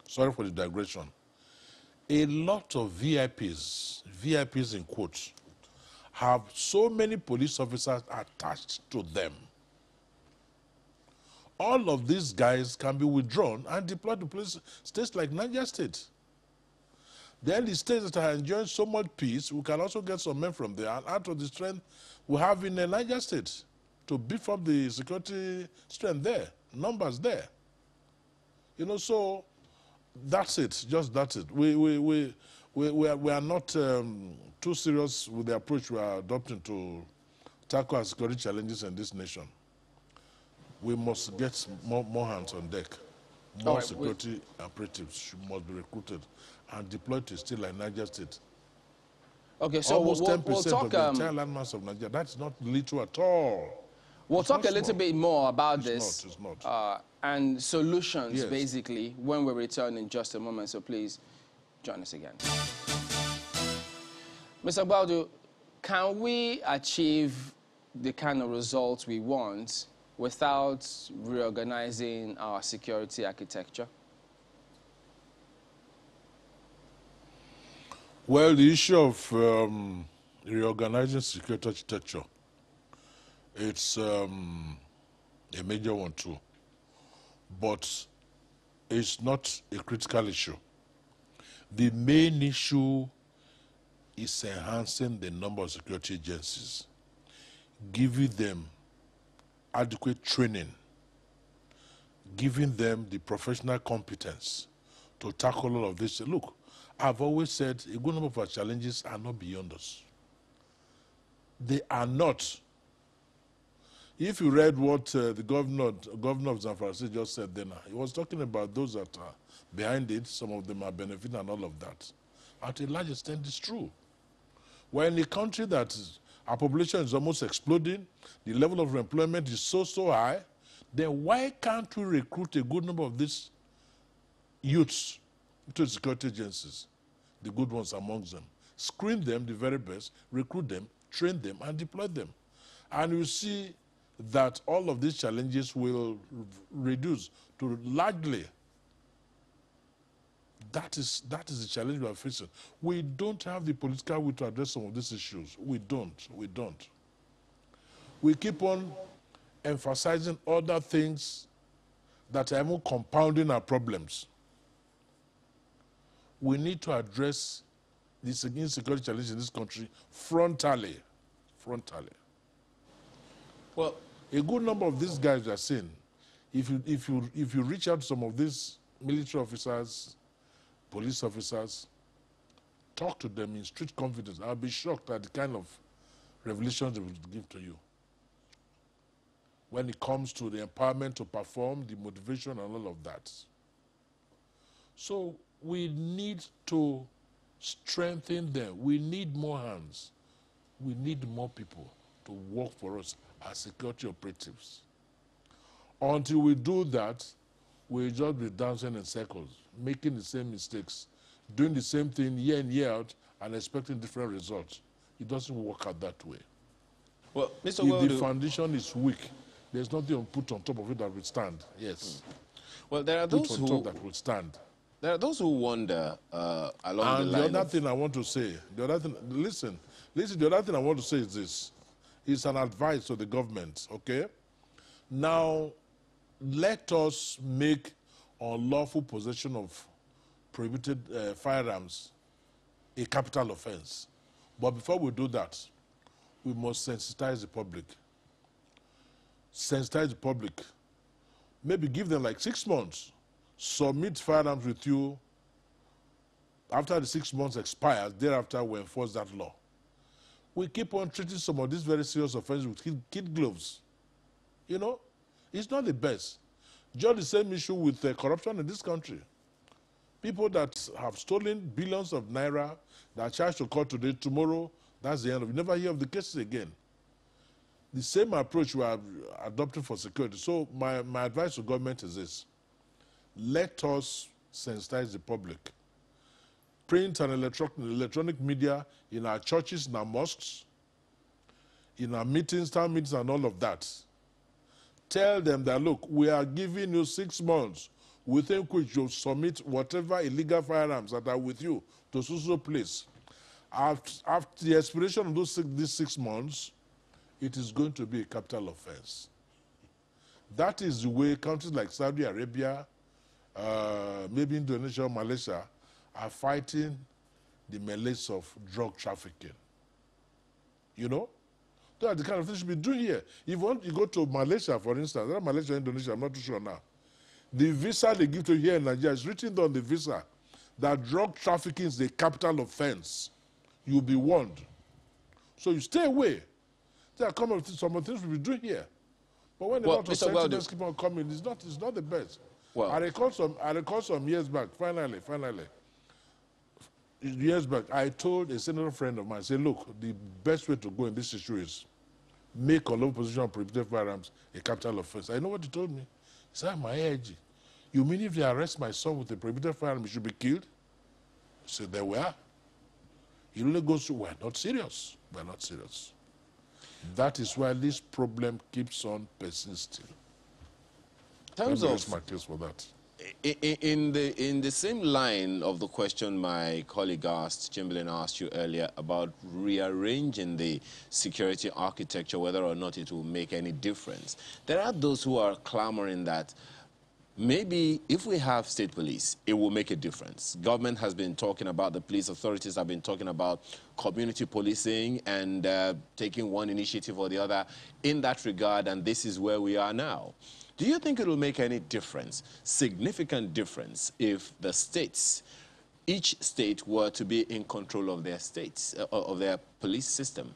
G: sorry for the digression. A lot of VIPs in quotes, have so many police officers attached to them. All of these guys can be withdrawn and deployed to police states like Niger State. Then the states that are enjoying so much peace, we can also get some men from there and add to the strength we have in the Niger State to beef up the security strength there, numbers there. You know, so that's it, just that's it. We are not too serious with the approach we are adopting to tackle our security challenges in this nation. We must get more hands on deck. more
A: right,
G: security operatives must be recruited and deployed to a state like Niger State.
A: Okay, so
G: Almost 10%
A: we'll talk,
G: of the entire landmass of Nigeria. That's not little at all.
A: We'll talk a little bit more about
G: this. It's not.
A: And solutions,
G: Yes.
A: basically, when we return in just a moment. So please join us again. Mr. Baudu, can we achieve the kind of results we want without reorganizing our security architecture?
G: Well, the issue of reorganizing security architecture, it's a major one too, but it's not a critical issue. The main issue is enhancing the number of security agencies, giving them adequate training, giving them the professional competence to tackle all of this. Look, I've always said a good number of our challenges are not beyond us. They are not. If you read what the governor of Zamfara just said then, he was talking about those that are behind it, some of them are benefiting and all of that. At a large extent, it's true. We're in a country that our population is almost exploding, the level of employment is so high, then why can't we recruit a good number of these youths to security agencies, the good ones amongst them, screen them, the very best, recruit them, train them, and deploy them. And you see that all of these challenges will reduce to largely. That is the challenge we are facing. We don't have the political will to address some of these issues. We don't. We keep on emphasizing other things that are even compounding our problems. We need to address this insecurity challenge in this country frontally. Well, a good number of these guys are saying, if you reach out to some of these military officers, police officers, talk to them in strict confidence, I'll be shocked at the kind of revelations they will give to you. When it comes to the empowerment to perform, the motivation and all of that. So we need to strengthen them. We need more hands. We need more people to work for us as security operatives. Until we do that, we'll just be dancing in circles, making the same mistakes, doing the same thing year in, year out, and expecting different results. It doesn't work out that way.
C: Well, Mr.
G: If the foundation is weak, there's nothing put on top of it that will stand. Yes.
C: Well, there are those
G: put on top that will stand.
C: There are those who wonder along the line.
G: And the other thing I want to say, the other thing I want to say is this. It's an advice to the government, okay? Now, let us make unlawful possession of prohibited firearms a capital offense. But before we do that, we must sensitize the public. Sensitize the public. Maybe give them like 6 months. Submit firearms with you. After the 6 months expires, thereafter we enforce that law. We keep on treating some of these very serious offenses with kid gloves. You know, it's not the best. Just the same issue with corruption in this country. People that have stolen billions of naira, that are charged to court today, tomorrow, that's the end of it. You never hear of the cases again. The same approach we are adopting for security. So my advice to government is this. Let us sensitize the public. Print and electronic media in our churches, in our mosques, in our meetings, town meetings, and all of that. Tell them that, look, we are giving you 6 months within which you submit whatever illegal firearms that are with you to so place. After the expiration of these 6 months, it is going to be a capital offense. That is the way countries like Saudi Arabia, maybe Indonesia, Malaysia, are fighting the melees of drug trafficking. You know? Those are the kind of things we should be doing here. If you go to Malaysia, for instance, Malaysia, Indonesia, I'm not too sure now. The visa they give to you here in Nigeria is written on the visa that drug trafficking is a capital offense. You'll be warned. So you stay away. There are some of the things we'll be doing here. But when a lot of sentiments keep on coming, it's not the best.
C: Well,
G: I recall some years back, finally, years back, I told a senator friend of mine, I said, look, the best way to go in this issue is make a low position of prohibited firearms a capital offense. I know what he told me. He said, my Ayade, you mean if they arrest my son with a prohibited firearm, he should be killed? I said, there we are. He only goes to, we're not serious. We're not serious. That is why this problem keeps on persisting.
C: In terms of
G: my case for that.
C: In the same line of the question my colleague Chamberlain asked you earlier about rearranging the security architecture, whether or not it will make any difference, there are those who are clamoring that maybe if we have state police, it will make a difference. Government has been talking about, the police authorities have been talking about community policing and taking one initiative or the other in that regard, and this is where we are now. Do you think it will make any difference, significant difference, if the states, each state were to be in control of their states, of their police system?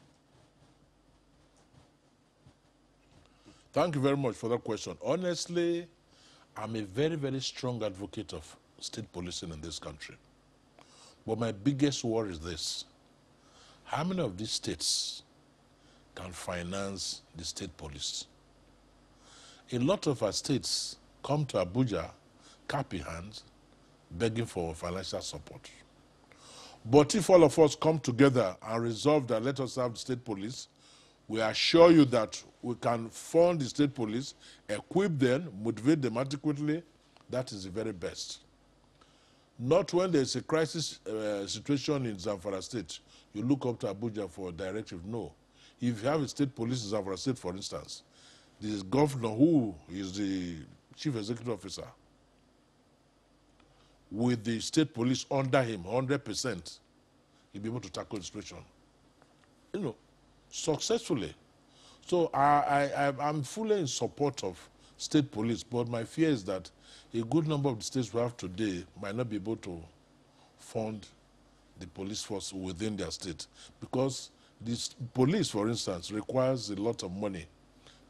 G: Thank you very much for that question. Honestly, I'm a very, very strong advocate of state policing in this country. But my biggest worry is this. How many of these states can finance the state police? A lot of our states come to Abuja, cap in hand, begging for financial support. But if all of us come together and resolve that let us have the state police, we assure you that we can fund the state police, equip them, motivate them adequately. That is the very best. Not when there's a crisis situation in Zamfara State, you look up to Abuja for a directive. No. If you have a state police in Zamfara State, for instance, the governor, who is the chief executive officer, with the state police under him, 100%, he'll be able to tackle the situation, you know, successfully. So I'm fully in support of state police, but my fear is that a good number of the states we have today might not be able to fund the police force within their state, because this police, for instance, requires a lot of money.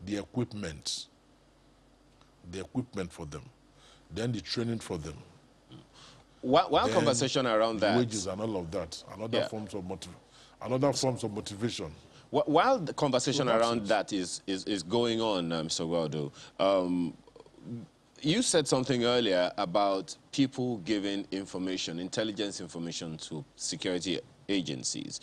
G: The equipment for them, then the training for them.
C: One conversation around that.
G: Wages and all of that, and other forms of motivation.
C: While the conversation around that is going on, Mr. Waldo, you said something earlier about people giving information, intelligence information to security agencies.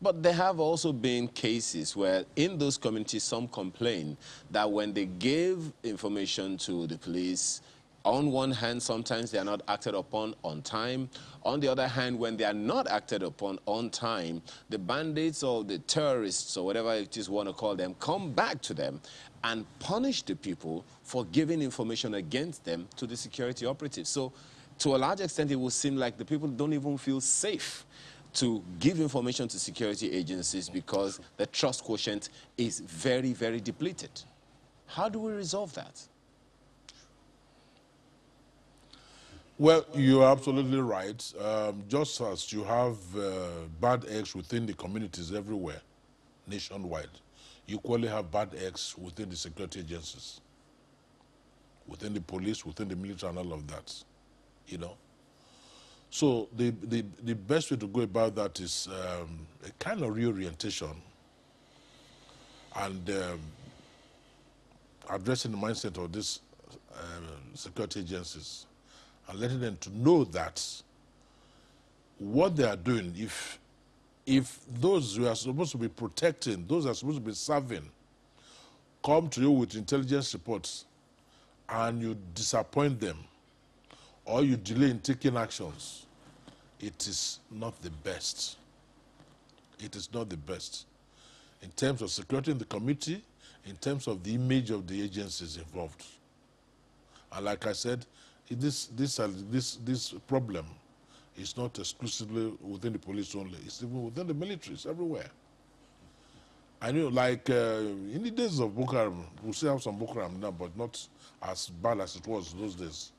C: But there have also been cases where in those communities some complain that when they give information to the police, on one hand, sometimes they are not acted upon on time. On the other hand, when they are not acted upon on time, the bandits or the terrorists or whatever it is you want to call them come back to them and punish the people for giving information against them to the security operatives. So to a large extent, it will seem like the people don't even feel safe to give information to security agencies because the trust quotient is very, very depleted. How do we resolve that?
G: Well, you're absolutely right. Just as you have bad eggs within the communities everywhere, nationwide, you equally have bad eggs within the security agencies, within the police, within the military, and all of that, you know. So the best way to go about that is a kind of reorientation and addressing the mindset of these security agencies and letting them to know that what they are doing, if those who are supposed to be protecting, those who are supposed to be serving, come to you with intelligence reports and you disappoint them or you delay in taking actions, it is not the best. It is not the best in terms of security in the community, in terms of the image of the agencies involved. And like I said, this problem is not exclusively within the police only. It's even within the militaries, everywhere. I know, like in the days of Boko Haram, we still have some Boko Haram now, but not as bad as it was those days,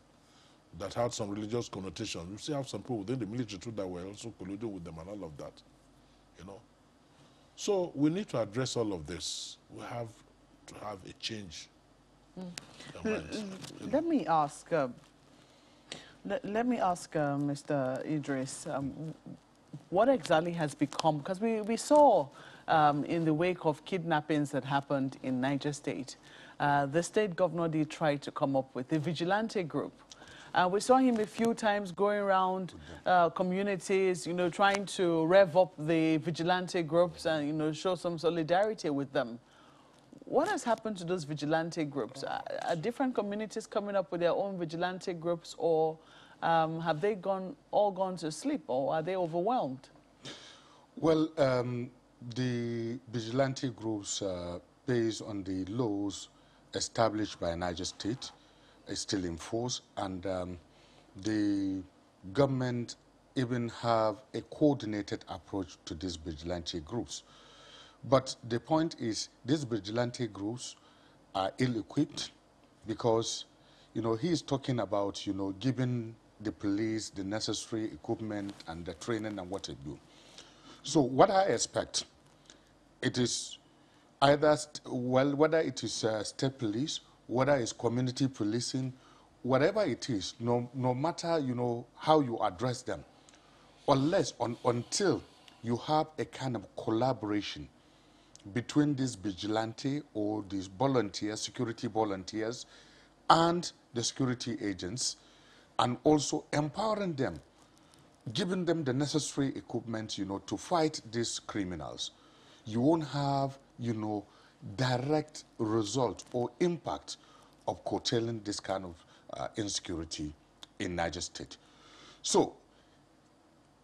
G: that had some religious connotation. We still have some people within the military too that were also colluding with them and all of that, you know. So we need to address all of this. We have to have a change
D: Let me ask. Let me ask Mr. Idris, what exactly has become, because we saw in the wake of kidnappings that happened in Niger State, the state governor did try to come up with a vigilante group. We saw him a few times going around communities, trying to rev up the vigilante groups and, show some solidarity with them. What has happened to those vigilante groups? Are different communities coming up with their own vigilante groups, or have they all gone to sleep, or are they overwhelmed?
F: Well, the vigilante groups, based on the laws established by Niger State, is still in force, and the government even have a coordinated approach to these vigilante groups. But the point is, these vigilante groups are ill-equipped because, he is talking about, giving the police the necessary equipment and the training and what they do. So what I expect, it is either, whether it is state police, whether it's community policing, whatever it is, no matter, how you address them, until you have a kind of collaboration between these vigilante or these volunteers, security volunteers, and the security agents, and also empowering them, giving them the necessary equipment, to fight these criminals, you won't have, direct result or impact of curtailing this kind of insecurity in Niger State. So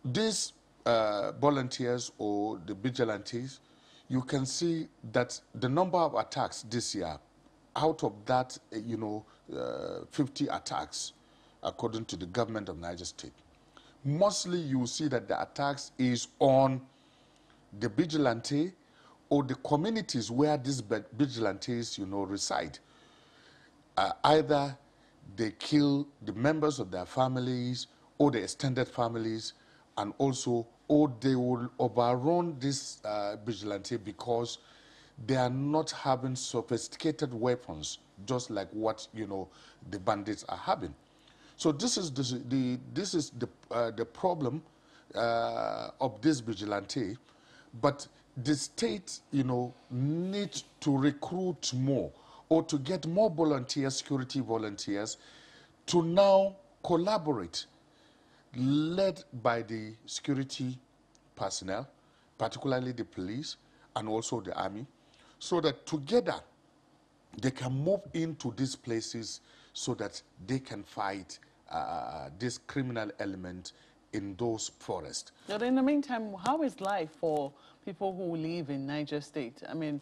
F: these volunteers or the vigilantes, you can see that the number of attacks this year, out of that, 50 attacks, according to the government of Niger State, mostly you see that the attacks is on the vigilante or the communities where these vigilantes, reside. Either they kill the members of their families or the extended families, and also, or they will overrun this vigilante because they are not having sophisticated weapons, just like what, the bandits are having. So this is the problem of this vigilante, but the state, needs to recruit more or to get more volunteers, security volunteers, to now collaborate, led by the security personnel, particularly the police and also the army, so that together they can move into these places so that they can fight this criminal element in those forests.
D: But in the meantime, how is life for people who live in Niger State? I mean,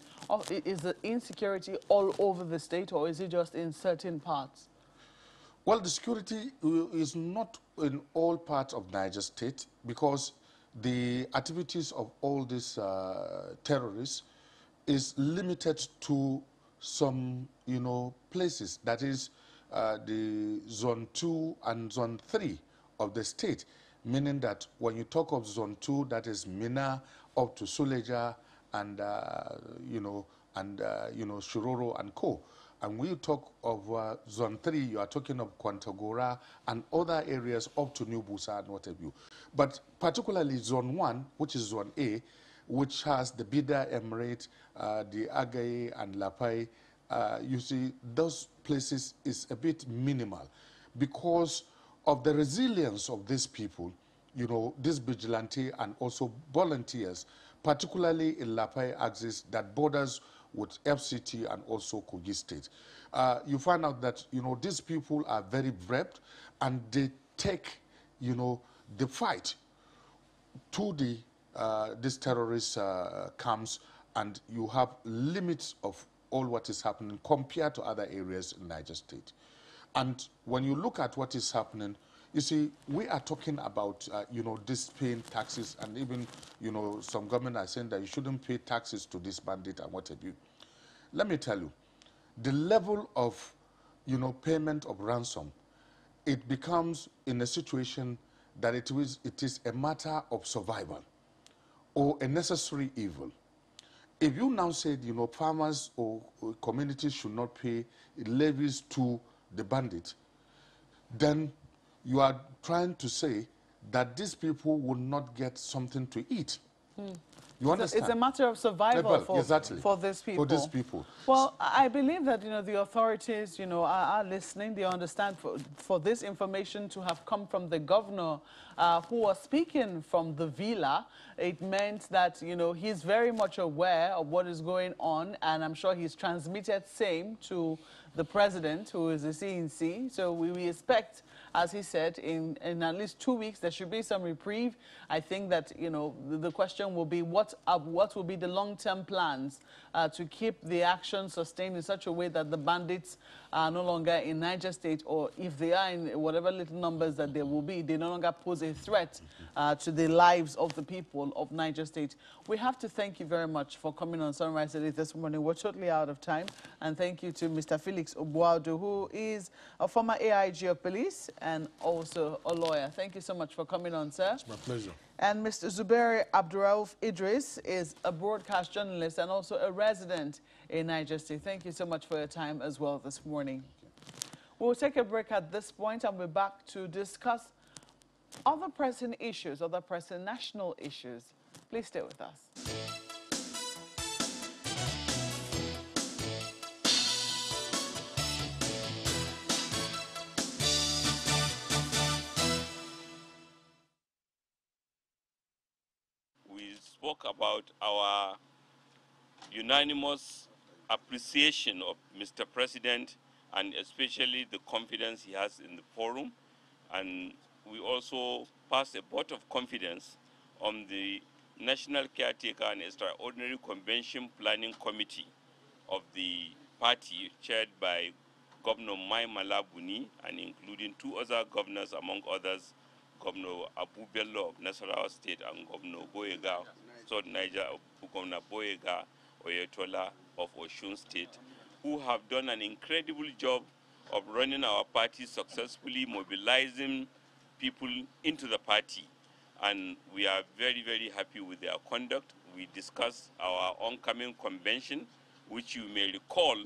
D: is the insecurity all over the state, or is it just in certain parts?
F: Well, the security is not in all parts of Niger State, because the activities of all these terrorists is limited to some, places. That is the Zone 2 and Zone 3 of the state, meaning that when you talk of Zone 2, that is Mina up to Suleja and, Shiroro and Co. And when you talk of Zone 3, you are talking of Kwantagora and other areas up to New Busa and what have you. But particularly Zone 1, which is Zone A, which has the Bida Emirate, the Agaye and Lapai, you see, those places is a bit minimal because of the resilience of these people, this vigilante and also volunteers, particularly in Lapai axis that borders with FCT and also Kogi State. You find out that, these people are very brave and they take, the fight to the this terrorist camps, and you have limits of all what is happening compared to other areas in Niger State. And when you look at what is happening, you see, we are talking about, this paying taxes, and even, some government are saying that you shouldn't pay taxes to this bandit and what have you. Let me tell you, the level of, payment of ransom, it becomes in a situation that it is a matter of survival or a necessary evil. If you now said, you know, farmers or communities should not pay levies to the bandit, then you are trying to say that these people will not get something to eat. You understand?
D: It's a matter of survival
F: exactly.
D: for these people.
F: For these people.
D: Well, I believe that, you know, the authorities, you know, are listening. They understand for this information to have come from the governor who was speaking from the villa. It meant that, you know, he's very much aware of what is going on, and I'm sure he's transmitted same to the president, who is the CNC. So we expect, as he said, in at least 2 weeks, there should be some reprieve. I think that, you know, the question will be what will be the long-term plans to keep the action sustained in such a way that the bandits are no longer in Niger State, or if they are in whatever little numbers that there will be, they no longer pose a threat to the lives of the people of Niger State. We have to thank you very much for coming on Sunrise Today this morning. We're totally out of time. And thank you to Mr. Felix Obuadu, who is a former AIG of police and also a lawyer. Thank you so much for coming on, sir.
G: It's my pleasure.
D: And Mr. Zubair Abdurauf Idris is a broadcast journalist and also a resident in Niger State. Thank you so much for your time as well this morning. We'll take a break at this point and we're back to discuss other pressing issues, other pressing national issues. Please stay with us.
H: We spoke about our unanimous appreciation of Mr. President and especially the confidence he has in the forum. And we also passed a vote of confidence on the National Caretaker and Extraordinary Convention Planning Committee of the party, chaired by Governor Mai Malabuni and including 2 other governors, among others, Governor Abu Bello of Nasarawa State and Governor Boyega, South Niger, Governor Boyega Oyetola of Osun State, who have done an incredible job of running our party successfully, mobilizing people into the party. And we are very, very happy with their conduct. We discussed our oncoming convention, which you may recall,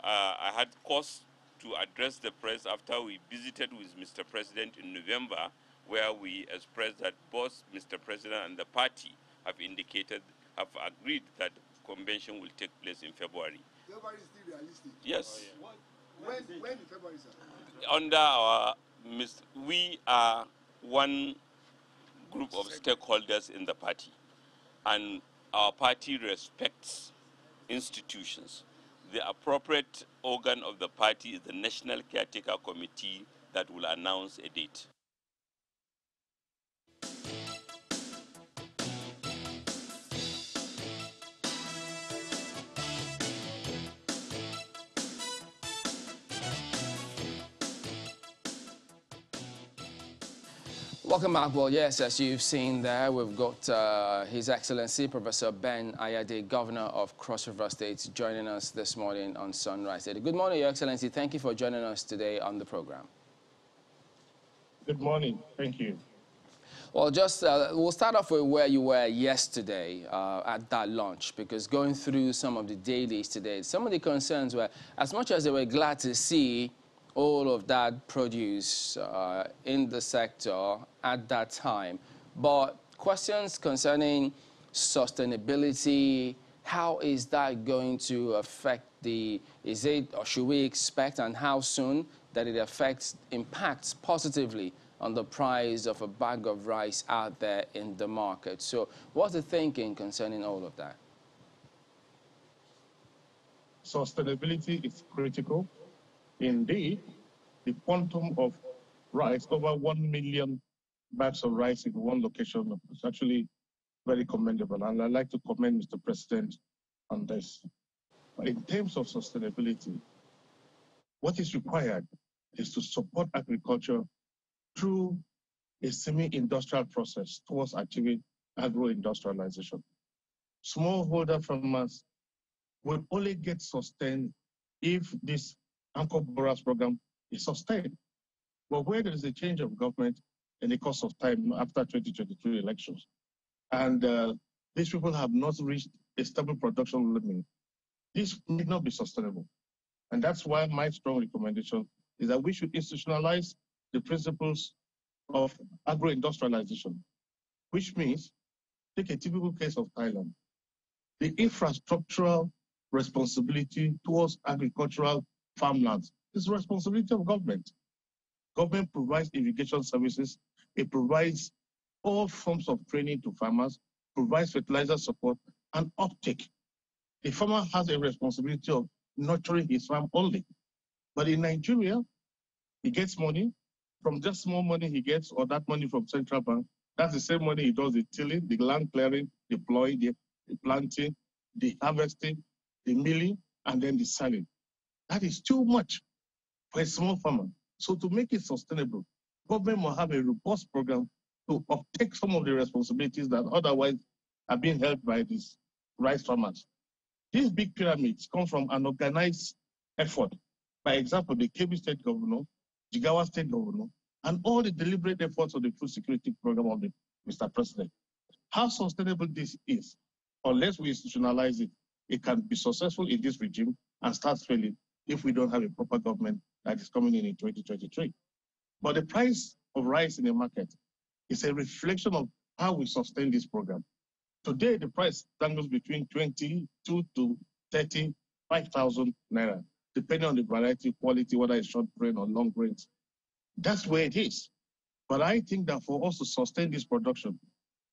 H: I had cause to address the press after we visited with Mr. President in November, where we expressed that both Mr. President and the party have agreed that the convention will take place in February.
I: February is still realistic?
H: Yes.
I: Oh, yeah. When in February, sir?
H: Under our, we are one group of stakeholders in the party, and our party respects institutions. The appropriate organ of the party is the National Caretaker Committee that will announce a date.
A: Welcome back. Well, yes, as you've seen there, we've got His Excellency Professor Ben Ayade, Governor of Cross River State, joining us this morning on Sunrise Today. Good morning, Your Excellency. Thank you for joining us today on the program.
J: Good morning. Thank you.
A: Well, just we'll start off with where you were yesterday at that launch, because going through some of the dailies today, some of the concerns were, as much as they were glad to see all of that produce in the sector at that time, but questions concerning sustainability, how is that going to affect is it, or should we expect, and how soon, that it impacts positively on the price of a bag of rice out there in the market? So what's the thinking concerning all of that?
J: Sustainability is critical. Indeed, the quantum of rice, over 1 million bags of rice in one location, is actually very commendable. And I'd like to commend Mr. President on this. In terms of sustainability, what is required is to support agriculture through a semi-industrial process towards achieving agro-industrialization. Smallholder farmers will only get sustained if this anchor borers program is sustained. But where there is a change of government in the course of time after 2023 elections, and these people have not reached a stable production limit, this may not be sustainable. And that's why my strong recommendation is that we should institutionalize the principles of agro-industrialization, which means, take a typical case of Thailand, the infrastructural responsibility towards agricultural farmlands is the responsibility of government. Government provides irrigation services, it provides all forms of training to farmers, provides fertilizer support and uptake. The farmer has a responsibility of nurturing his farm only. But in Nigeria, he gets money from just small money he gets, or that money from central bank. That's the same money he does the tilling, the land clearing, the plowing, the planting, the harvesting, the milling, and then the selling. That is too much for a small farmer. So to make it sustainable, government will have a robust program to uptake some of the responsibilities that otherwise are being held by these rice farmers. These big pyramids come from an organized effort. By example, the Kebbi State Governor, Jigawa State Governor, and all the deliberate efforts of the food security program of the Mr. President. How sustainable this is, unless we institutionalize it, it can be successful in this regime and start failing if we don't have a proper government that is coming in 2023. But the price of rice in the market is a reflection of how we sustain this program. Today, the price dangles between 22 to 35,000 naira, depending on the variety, quality, whether it's short grain or long grains. That's where it is. But I think that for us to sustain this production,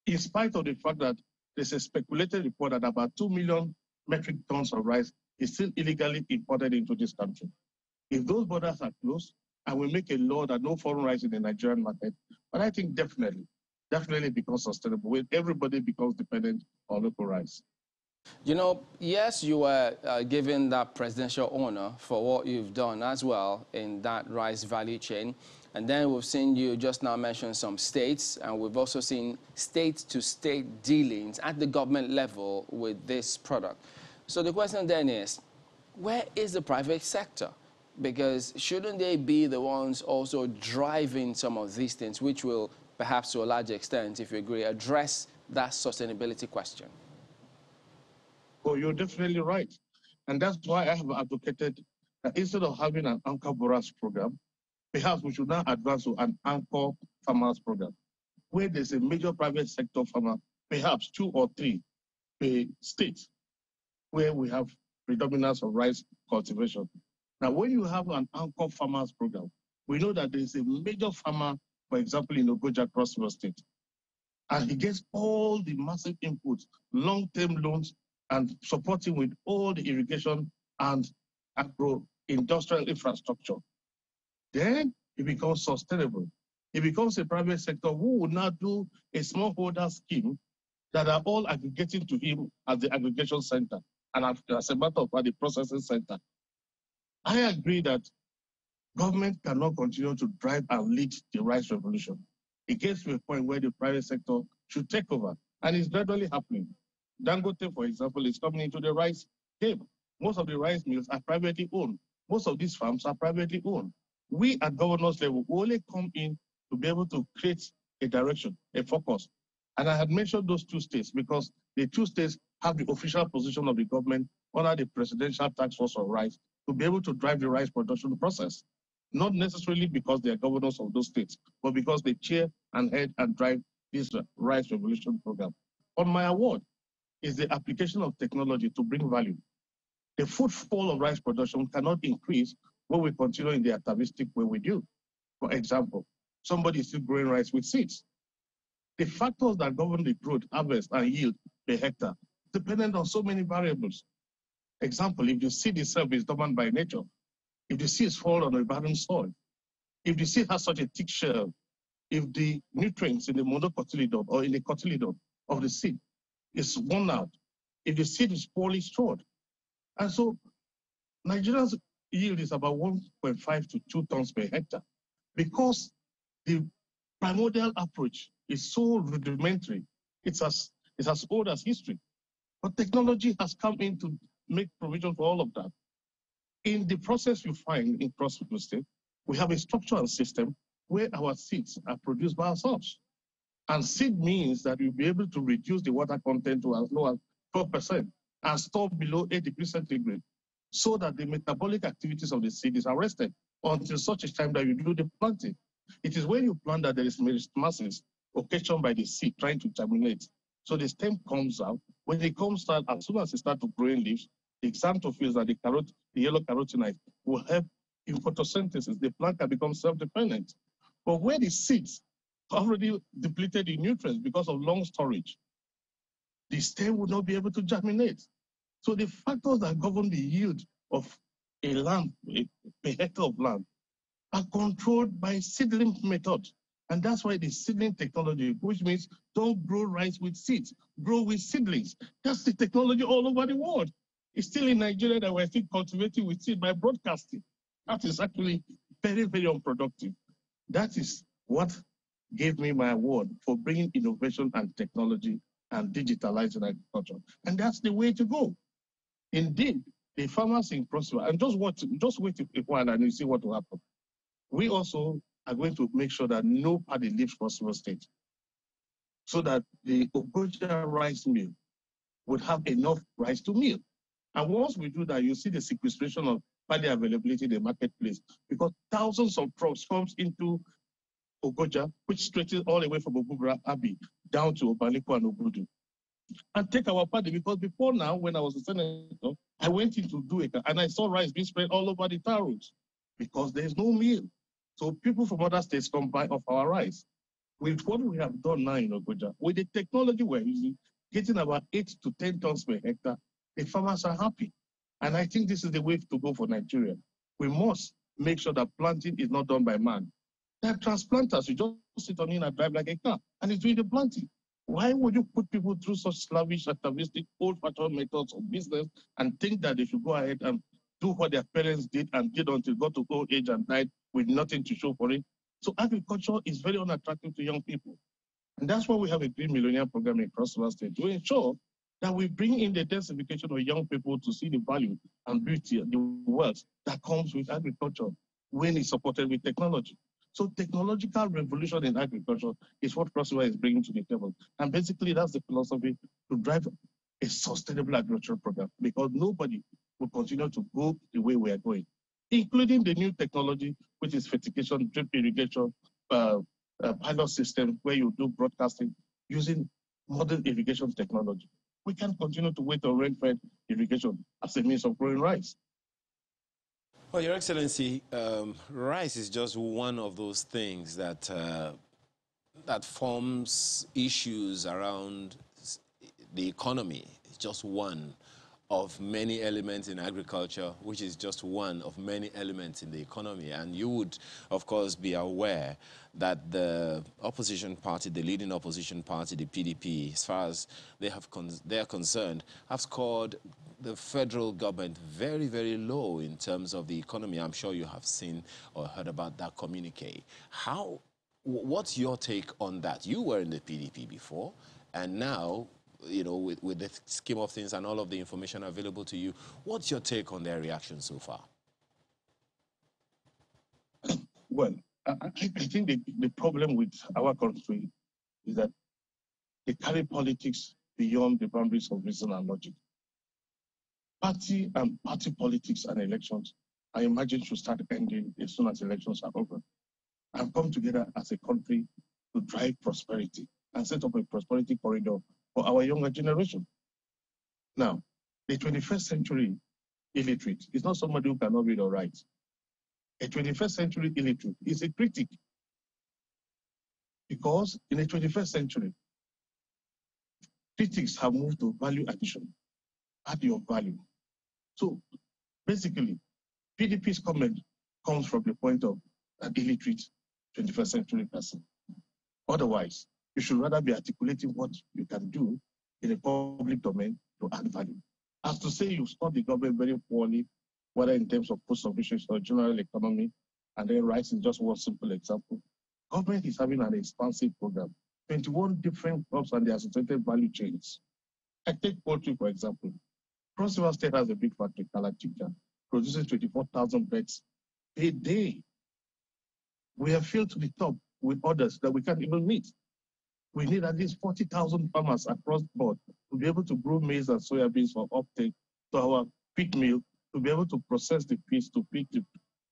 J: in spite of the fact that there's a speculated report that about 2 million metric tons of rice is still illegally imported into this country. If those borders are closed, and we make a law that no foreign rice in the Nigerian market, but I think definitely becomes sustainable when everybody becomes dependent on local rice.
A: You know, yes, you were given that presidential honor for what you've done as well in that rice value chain. And then we've seen you just now mention some states, and we've also seen state-to-state dealings at the government level with this product. So the question then is, where is the private sector? Because shouldn't they be the ones also driving some of these things, which will perhaps to a large extent, if you agree, address that sustainability question?
J: Oh, you're definitely right. And that's why I have advocated that instead of having an anchor borers program, perhaps we should now advance to an anchor farmers program, where there's a major private sector farmer, perhaps 2 or 3 per state, where we have predominance of rice cultivation. Now, when you have an anchor farmers program, we know that there's a major farmer, for example, in Ogoja Cross River State, and he gets all the massive inputs, long-term loans, and supporting with all the irrigation and agro-industrial infrastructure. Then it becomes sustainable. It becomes a private sector who will now do a smallholder scheme that are all aggregating to him at the aggregation center and as a matter of fact, the processing center. I agree that government cannot continue to drive and lead the rice revolution. It gets to a point where the private sector should take over, and it's gradually happening. Dangote, for example, is coming into the rice game. Most of the rice mills are privately owned. Most of these farms are privately owned. We at governors level only come in to be able to create a direction, a focus. And I had mentioned those 2 states because the 2 states have the official position of the government under the Presidential Task Force on Rice to be able to drive the rice production process. Not necessarily because they are governors of those states, but because they chair and head and drive this rice revolution program. On my award is the application of technology to bring value. The footfall of rice production cannot increase when we continue in the atavistic way we do. For example, somebody is still growing rice with seeds. The factors that govern the growth, harvest, and yield per hectare dependent on so many variables. Example, if the seed itself is dormant by nature, if the seeds fall on a barren soil, if the seed has such a thick shell, if the nutrients in the monocotyledon or in the cotyledon of the seed is worn out, if the seed is poorly stored. And so Nigeria's yield is about 1.5 to 2 tons per hectare because the primordial approach is so rudimentary. It's as old as history. But technology has come in to make provision for all of that. In the process you find in Cross River State, we have a structure and system where our seeds are produced by ourselves. And seed means that you'll be able to reduce the water content to as low as 12%, and store below 80 degrees centigrade, so that the metabolic activities of the seed is arrested until such a time that you do the planting. It is when you plant that there is merismasis occasioned by the seed trying to germinate. So the stem comes out. When it comes out, as soon as it starts to grow in leaves, the xanthophyls and the yellow carotenoids will help in photosynthesis. The plant can become self-dependent. But where the seeds already depleted in nutrients because of long storage, the stem would not be able to germinate. So the factors that govern the yield of a land, a hectare of land, are controlled by seedling method. And that's why the seedling technology, which means don't grow rice with seeds, grow with seedlings. That's the technology all over the world. It's still in Nigeria that we're still cultivating with seed by broadcasting. That is actually very, very unproductive. That is what gave me my award for bringing innovation and technology and digitalizing agriculture. And that's the way to go. Indeed, the farmers in Prosper, and just wait a while and you see what will happen. We also are going to make sure that no paddy leaves Prosper State, so that the Ogoja rice mill would have enough rice to mill. And once we do that, you see the sequestration of paddy availability in the marketplace, because thousands of trucks comes into Ogoja, which stretches all the way from Ogubra Abbey down to Obaliko and Obudu, and take our paddy. Because before now, when I was a senator, I went into Dueka and I saw rice being spread all over the tar roads because there's no mill. So people from other states come buy off our rice. With what we have done now in Ogoja, with the technology we're using, getting about 8 to 10 tons per hectare, the farmers are happy. And I think this is the way to go for Nigeria. We must make sure that planting is not done by man. They have transplanters. You just sit on in and drive like a car, and it's doing the planting. Why would you put people through such slavish, atavistic, old-fashioned methods of business and think that they should go ahead and do what their parents did and did until got to old age and died with nothing to show for it? So agriculture is very unattractive to young people. And that's why we have a Green Millennial Program across the state to ensure that we bring in the densification of young people to see the value and beauty, the wealth that comes with agriculture when it's supported with technology. So technological revolution in agriculture is what Crossriver is bringing to the table. And basically that's the philosophy to drive a sustainable agricultural program, because nobody will continue to go the way we are going, including the new technology, which is fertigation, drip irrigation, pilot system, where you do broadcasting using modern irrigation technology. We can't continue to wait on rain-fed irrigation as a means of growing rice.
C: Well, Your Excellency, rice is just one of those things that that forms issues around the economy. It's just one of many elements in agriculture, which is just one of many elements in the economy. And you would, of course, be aware that the opposition party, the leading opposition party, the PDP, as far as they are concerned, have scored the federal government very, very low in terms of the economy. I'm sure you have seen or heard about that communique. What's your take on that? You were in the PDP before, and now, you know, with the scheme of things and all of the information available to you, what's your take on their reaction so far?
J: Well, I think the problem with our country is that they carry politics beyond the boundaries of reason and logic. Party politics and elections, I imagine, should start ending as soon as elections are over, and come together as a country to drive prosperity and set up a prosperity corridor for our younger generation. Now, the 21st century illiterate is not somebody who cannot read or write. A 21st century illiterate is a critic, because in the 21st century, critics have moved to value addition, add your value. So basically, PDP's comment comes from the point of an illiterate 21st century person. Otherwise, you should rather be articulating what you can do in a public domain to add value. As to say you stop the government very poorly, whether in terms of post-sufficiency or general economy, and then rice is just one simple example. Government is having an expansive program, 21 different crops and the associated value chains. I take poultry, for example. Cross River State has a big factory, Kalachicha, produces 24,000 birds a day. We are filled to the top with orders that we can't even meet. We need at least 40,000 farmers across the board to be able to grow maize and soybeans for uptake to our pig mill, to be able to process the pigs, to pick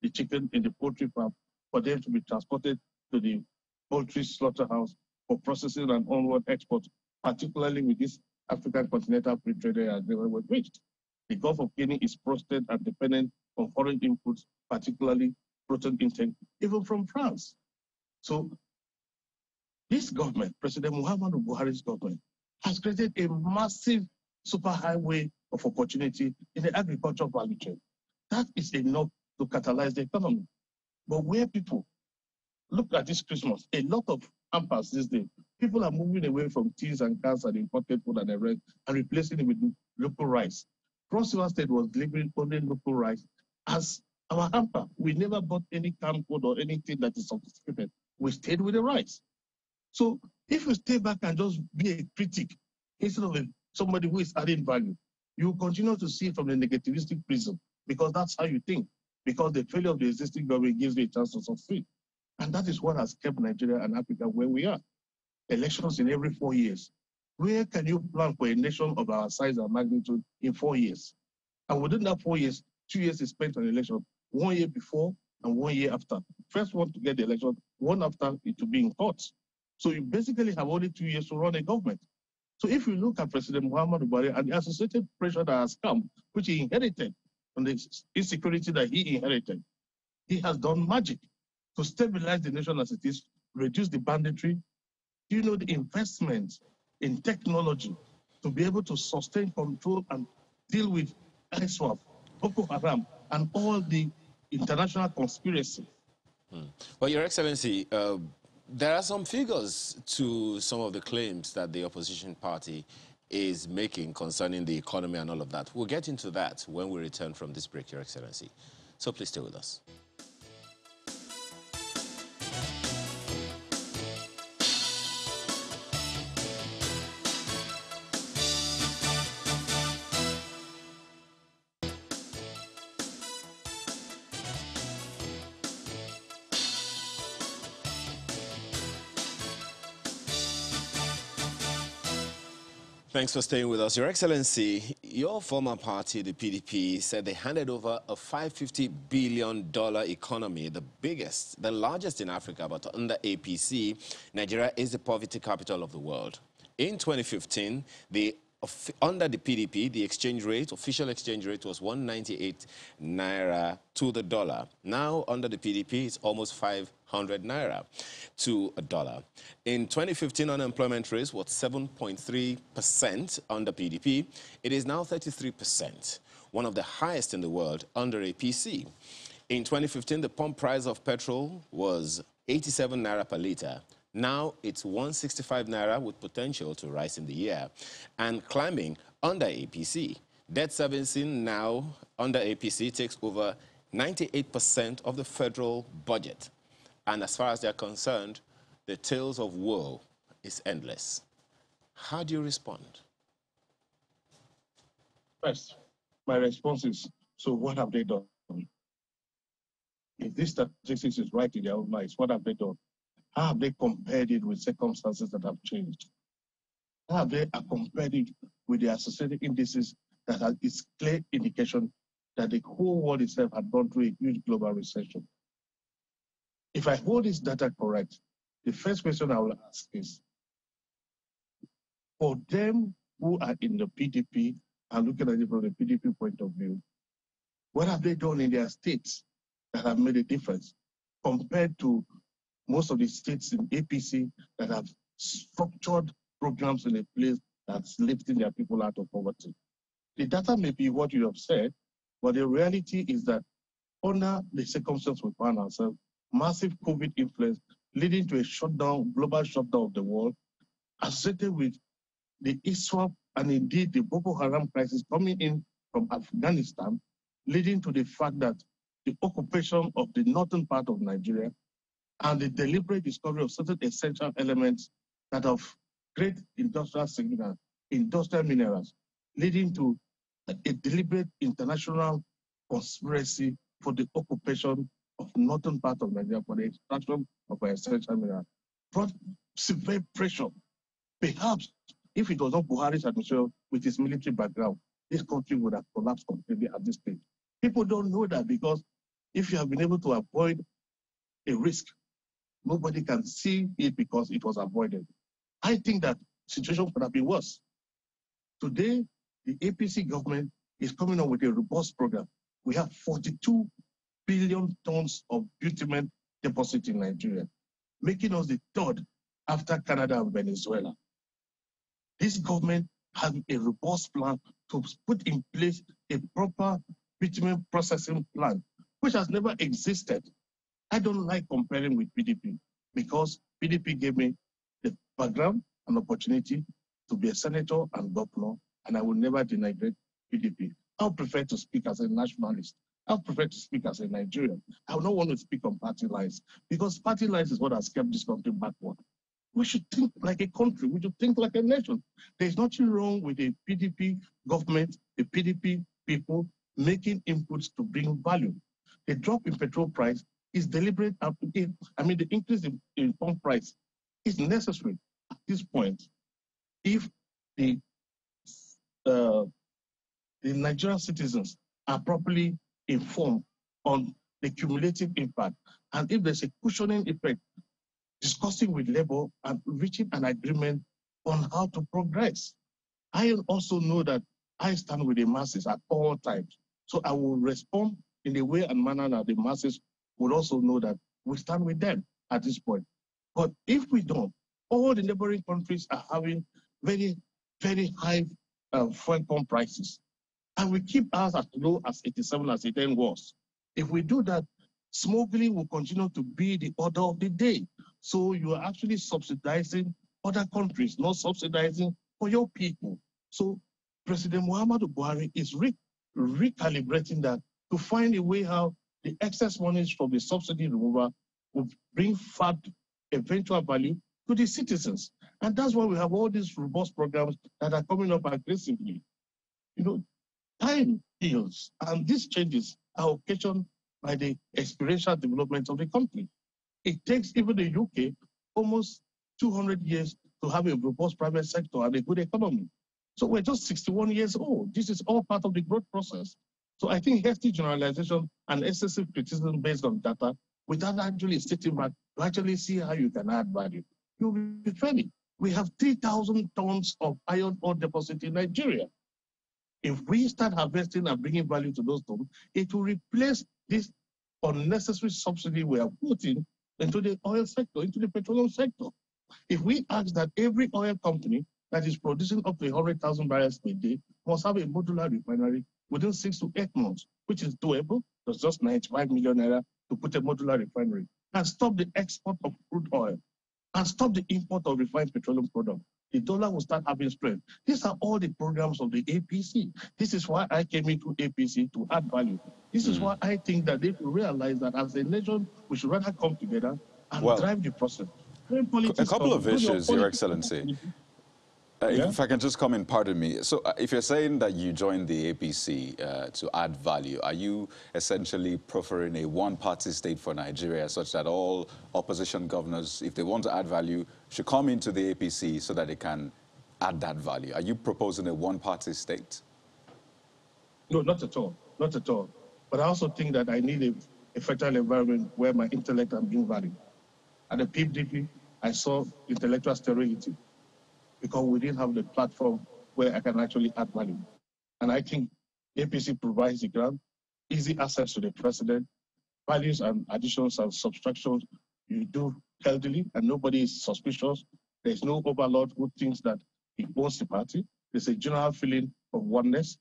J: the chicken in the poultry farm, for them to be transported to the poultry slaughterhouse for processing and onward export, particularly with this African continental free trade area agreement was reached. The Gulf of Guinea is prostate and dependent on foreign inputs, particularly protein intake, even from France. So this government, President Muhammadu Buhari's government, has created a massive superhighway of opportunity in the agricultural value chain. That is enough to catalyze the economy. But where people look at this Christmas, a lot of hampers these days, people are moving away from teas and cans and imported food and the rest and replacing it with local rice. Cross River State was delivering only local rice as our hamper. We never bought any canned food or anything that is sophisticated. We stayed with the rice. So if you stay back and just be a critic instead of somebody who is adding value, you continue to see it from the negativistic prism because that's how you think. Because the failure of the existing government gives you a chance to succeed. And that is what has kept Nigeria and Africa where we are. Elections in every 4 years. Where can you plan for a nation of our size and magnitude in 4 years? And within that 4 years, 2 years is spent on election, 1 year before and 1 year after. First one to get the election, one after it to be in court. So you basically have only 2 years to run a government. So if you look at President Muhammadu Buhari and the associated pressure that has come, which he inherited, and the insecurity that he inherited, he has done magic to stabilize the nation as it is, reduce the banditry. You know, the investment in technology to be able to sustain, control, and deal with ISWAP, Boko Haram, and all the international conspiracy.
C: Well, Your Excellency, there are some figures to some of the claims that the opposition party is making concerning the economy and all of that. We'll get into that when we return from this break, Your Excellency. So please stay with us. Thanks for staying with us. Your Excellency, your former party, the PDP, said they handed over a $550 billion economy, the biggest, the largest in Africa, but under APC, Nigeria is the poverty capital of the world. In 2015, under the PDP, the exchange rate, official exchange rate was 198 naira to the dollar. Now, under the PDP, it's almost 500 naira to a dollar. In 2015, unemployment rate was 7.3% under PDP. It is now 33%, one of the highest in the world under APC. In 2015, the pump price of petrol was 87 naira per litre. Now it's 165 naira with potential to rise in the year and climbing under APC. Debt servicing now under APC takes over 98% of the federal budget. And as far as they're concerned, the tales of woe is endless. How do you respond?
J: First, my response is, so what have they done? If this statistics is right in their own minds, what have they done? How have they compared it with circumstances that have changed? How have they compared it with the associated indices that is clear indication that the whole world itself had gone through a huge global recession? If I hold this data correct, the first question I will ask is, for them who are in the PDP and looking at it from the PDP point of view, what have they done in their states that have made a difference compared to most of the states in APC that have structured programs in a place that's lifting their people out of poverty? The data may be what you have said, but the reality is that under the circumstances we find ourselves, massive COVID influence leading to a shutdown, global shutdown of the world, associated with the ISWAP and indeed the Boko Haram crisis coming in from Afghanistan, leading to the fact that the occupation of the northern part of Nigeria and the deliberate discovery of certain essential elements that of great industrial significance, industrial minerals, leading to a deliberate international conspiracy for the occupation of northern part of Nigeria for the extraction of essential minerals, brought severe pressure Perhaps if it was not Buhari's administration with his military background, this country would have collapsed completely at this stage. People don't know that because if you have been able to avoid a risk, nobody can see it because it was avoided. I think that situation could have been worse. Today, the APC government is coming up with a robust program. We have 42 billion tons of bitumen deposit in Nigeria, making us the third after Canada and Venezuela. This government has a robust plan to put in place a proper bitumen processing plant, which has never existed. I don't like comparing with PDP because PDP gave me the background and opportunity to be a senator and governor, and I will never denigrate PDP. I would prefer to speak as a nationalist. I would prefer to speak as a Nigerian. I would not want to speak on party lines because party lines is what has kept this country backward. We should think like a country. We should think like a nation. There's nothing wrong with the PDP government, the PDP people making inputs to bring value. The drop in petrol price is deliberate. I mean, the increase in pump price is necessary at this point if the Nigerian citizens are properly informed on the cumulative impact, and if there's a cushioning effect, discussing with labor and reaching an agreement on how to progress. I also know that I stand with the masses at all times, so I will respond in the way and manner that the masses would also know that we stand with them at this point. But if we don't, all the neighboring countries are having very, very high fuel pump prices. And we keep ours as low as 87 as it then was. If we do that, smuggling will continue to be the order of the day. So you are actually subsidizing other countries, not subsidizing for your people. So President Muhammadu Buhari is recalibrating that to find a way how the excess monies from the subsidy removal will bring fat eventual value to the citizens. And that's why we have all these robust programs that are coming up aggressively. You know, time heals, and these changes are occasioned by the experiential development of the country. It takes even the UK almost 200 years to have a robust private sector and a good economy. So we're just 61 years old. This is all part of the growth process. So I think hasty generalization and excessive criticism based on data without actually sitting back to actually see how you can add value, you'll be failing. We have 3,000 tons of iron ore deposit in Nigeria. If we start harvesting and bringing value to those tons, it will replace this unnecessary subsidy we are putting into the oil sector, into the petroleum sector. If we ask that every oil company that is producing up to 100,000 barrels per day must have a modular refinery within 6 to 8 months, which is doable, there's just 95 million naira to put a modular refinery, and stop the export of crude oil, and stop the import of refined petroleum products, the dollar will start having strength. These are all the programs of the APC. This is why I came into APC to add value. This is why I think that they should realize that as a nation, we should rather come together and drive the process.
B: A couple of issues, Your Excellency. If I can just come in, pardon me. So if you're saying that you joined the APC to add value, are you essentially preferring a one-party state for Nigeria such that all opposition governors, if they want to add value, should come into the APC so that they can add that value? Are you proposing a one-party state?
J: No, not at all. Not at all. But I also think that I need a fertile environment where my intellect can bring value. At the PDP, I saw intellectual sterility, because we didn't have the platform where I can actually add value. And I think APC provides the ground, easy access to the president, values and additions and subtractions you do healthily, and nobody is suspicious. There's no overlord who thinks that he owns the party. There's a general feeling of oneness.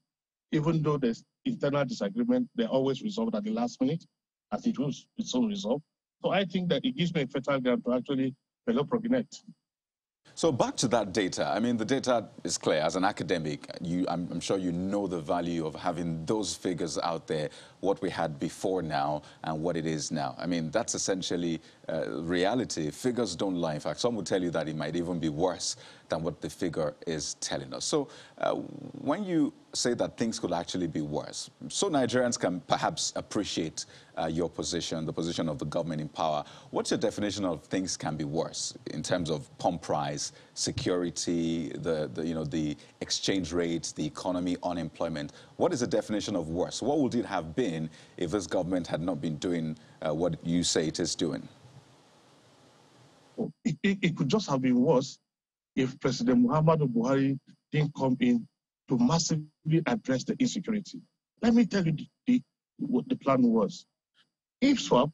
J: Even though there's internal disagreement, they're always resolved at the last minute, as it was its own result. So I think that it gives me a fertile ground to actually develop Proginet.
B: So back to that data. I mean, the data is clear. As an academic, I'm sure you know the value of having those figures out there. what we had before now and what it is now. I mean, that's essentially reality. Figures don't lie. In fact, some would tell you that it might even be worse than what the figure is telling us. So when you say that things could actually be worse, so Nigerians can perhaps appreciate your position, the position of the government in power. What's your definition of things can be worse in terms of pump price, security, the exchange rates, the economy, unemployment? What is the definition of worse? What would it have been if this government had not been doing what you say it is doing?
J: It could just have been worse if President Muhammadu Buhari didn't come in to massively address the insecurity. Let me tell you what the plan was. ISWAP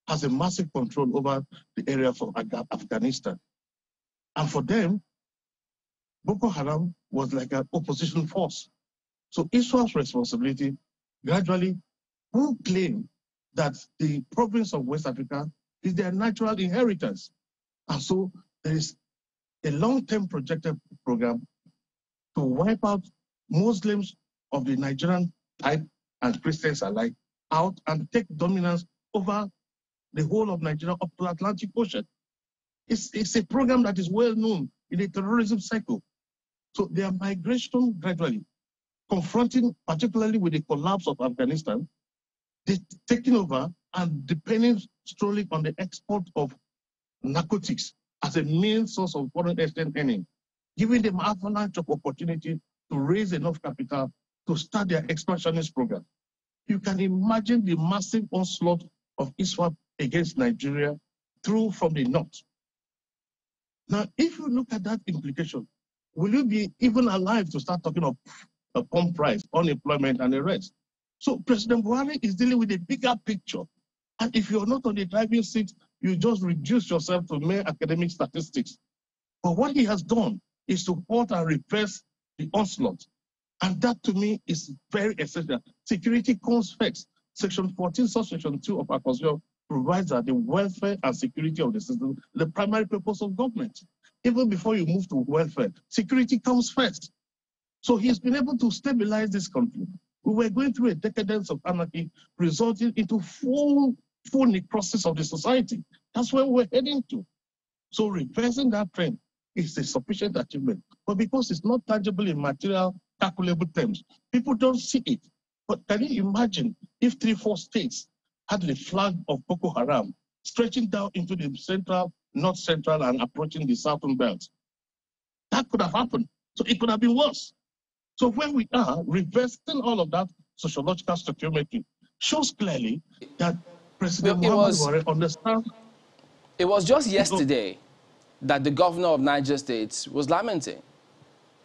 J: has a massive control over the area of Afghanistan. And for them, Boko Haram was like an opposition force. So ISWAP's responsibility gradually will claim that the province of West Africa is their natural inheritance. And so there is a long-term projected program to wipe out Muslims of the Nigerian type and Christians alike out and take dominance over the whole of Nigeria up to the Atlantic Ocean. It's a program that is well known in the terrorism cycle. So their migration gradually, confronting particularly with the collapse of Afghanistan, they're taking over and depending solely on the export of narcotics as a main source of foreign exchange earning, giving them avalanche of opportunity to raise enough capital to start their expansionist program. You can imagine the massive onslaught of ISWAP against Nigeria through from the north. Now, if you look at that implication, will you be even alive to start talking of a pump price, unemployment, and the rest? So President Buhari is dealing with a bigger picture. And if you're not on the driving seat, you just reduce yourself to mere academic statistics. But what he has done is to halt and repress the onslaught. And that, to me, is very essential. Security comes first. Section 14, subsection 2 of our Constitution provides that the welfare and security of the system, the primary purpose of government. Even before you move to welfare, security comes first. So he's been able to stabilize this country. We were going through a decadence of anarchy, resulting into full necrosis of the society. That's where we're heading to. So reversing that trend is a sufficient achievement. But because it's not tangible in material, calculable terms, people don't see it. But can you imagine if 3-4 states had the flag of Boko Haram stretching down into the central, north central, and approaching the southern belt? That could have happened. So it could have been worse. So where we are, reversing all of that sociological stoichiometry shows clearly that President Muhammadu Buhari understands.
A: It was just yesterday that the governor of Niger State was lamenting,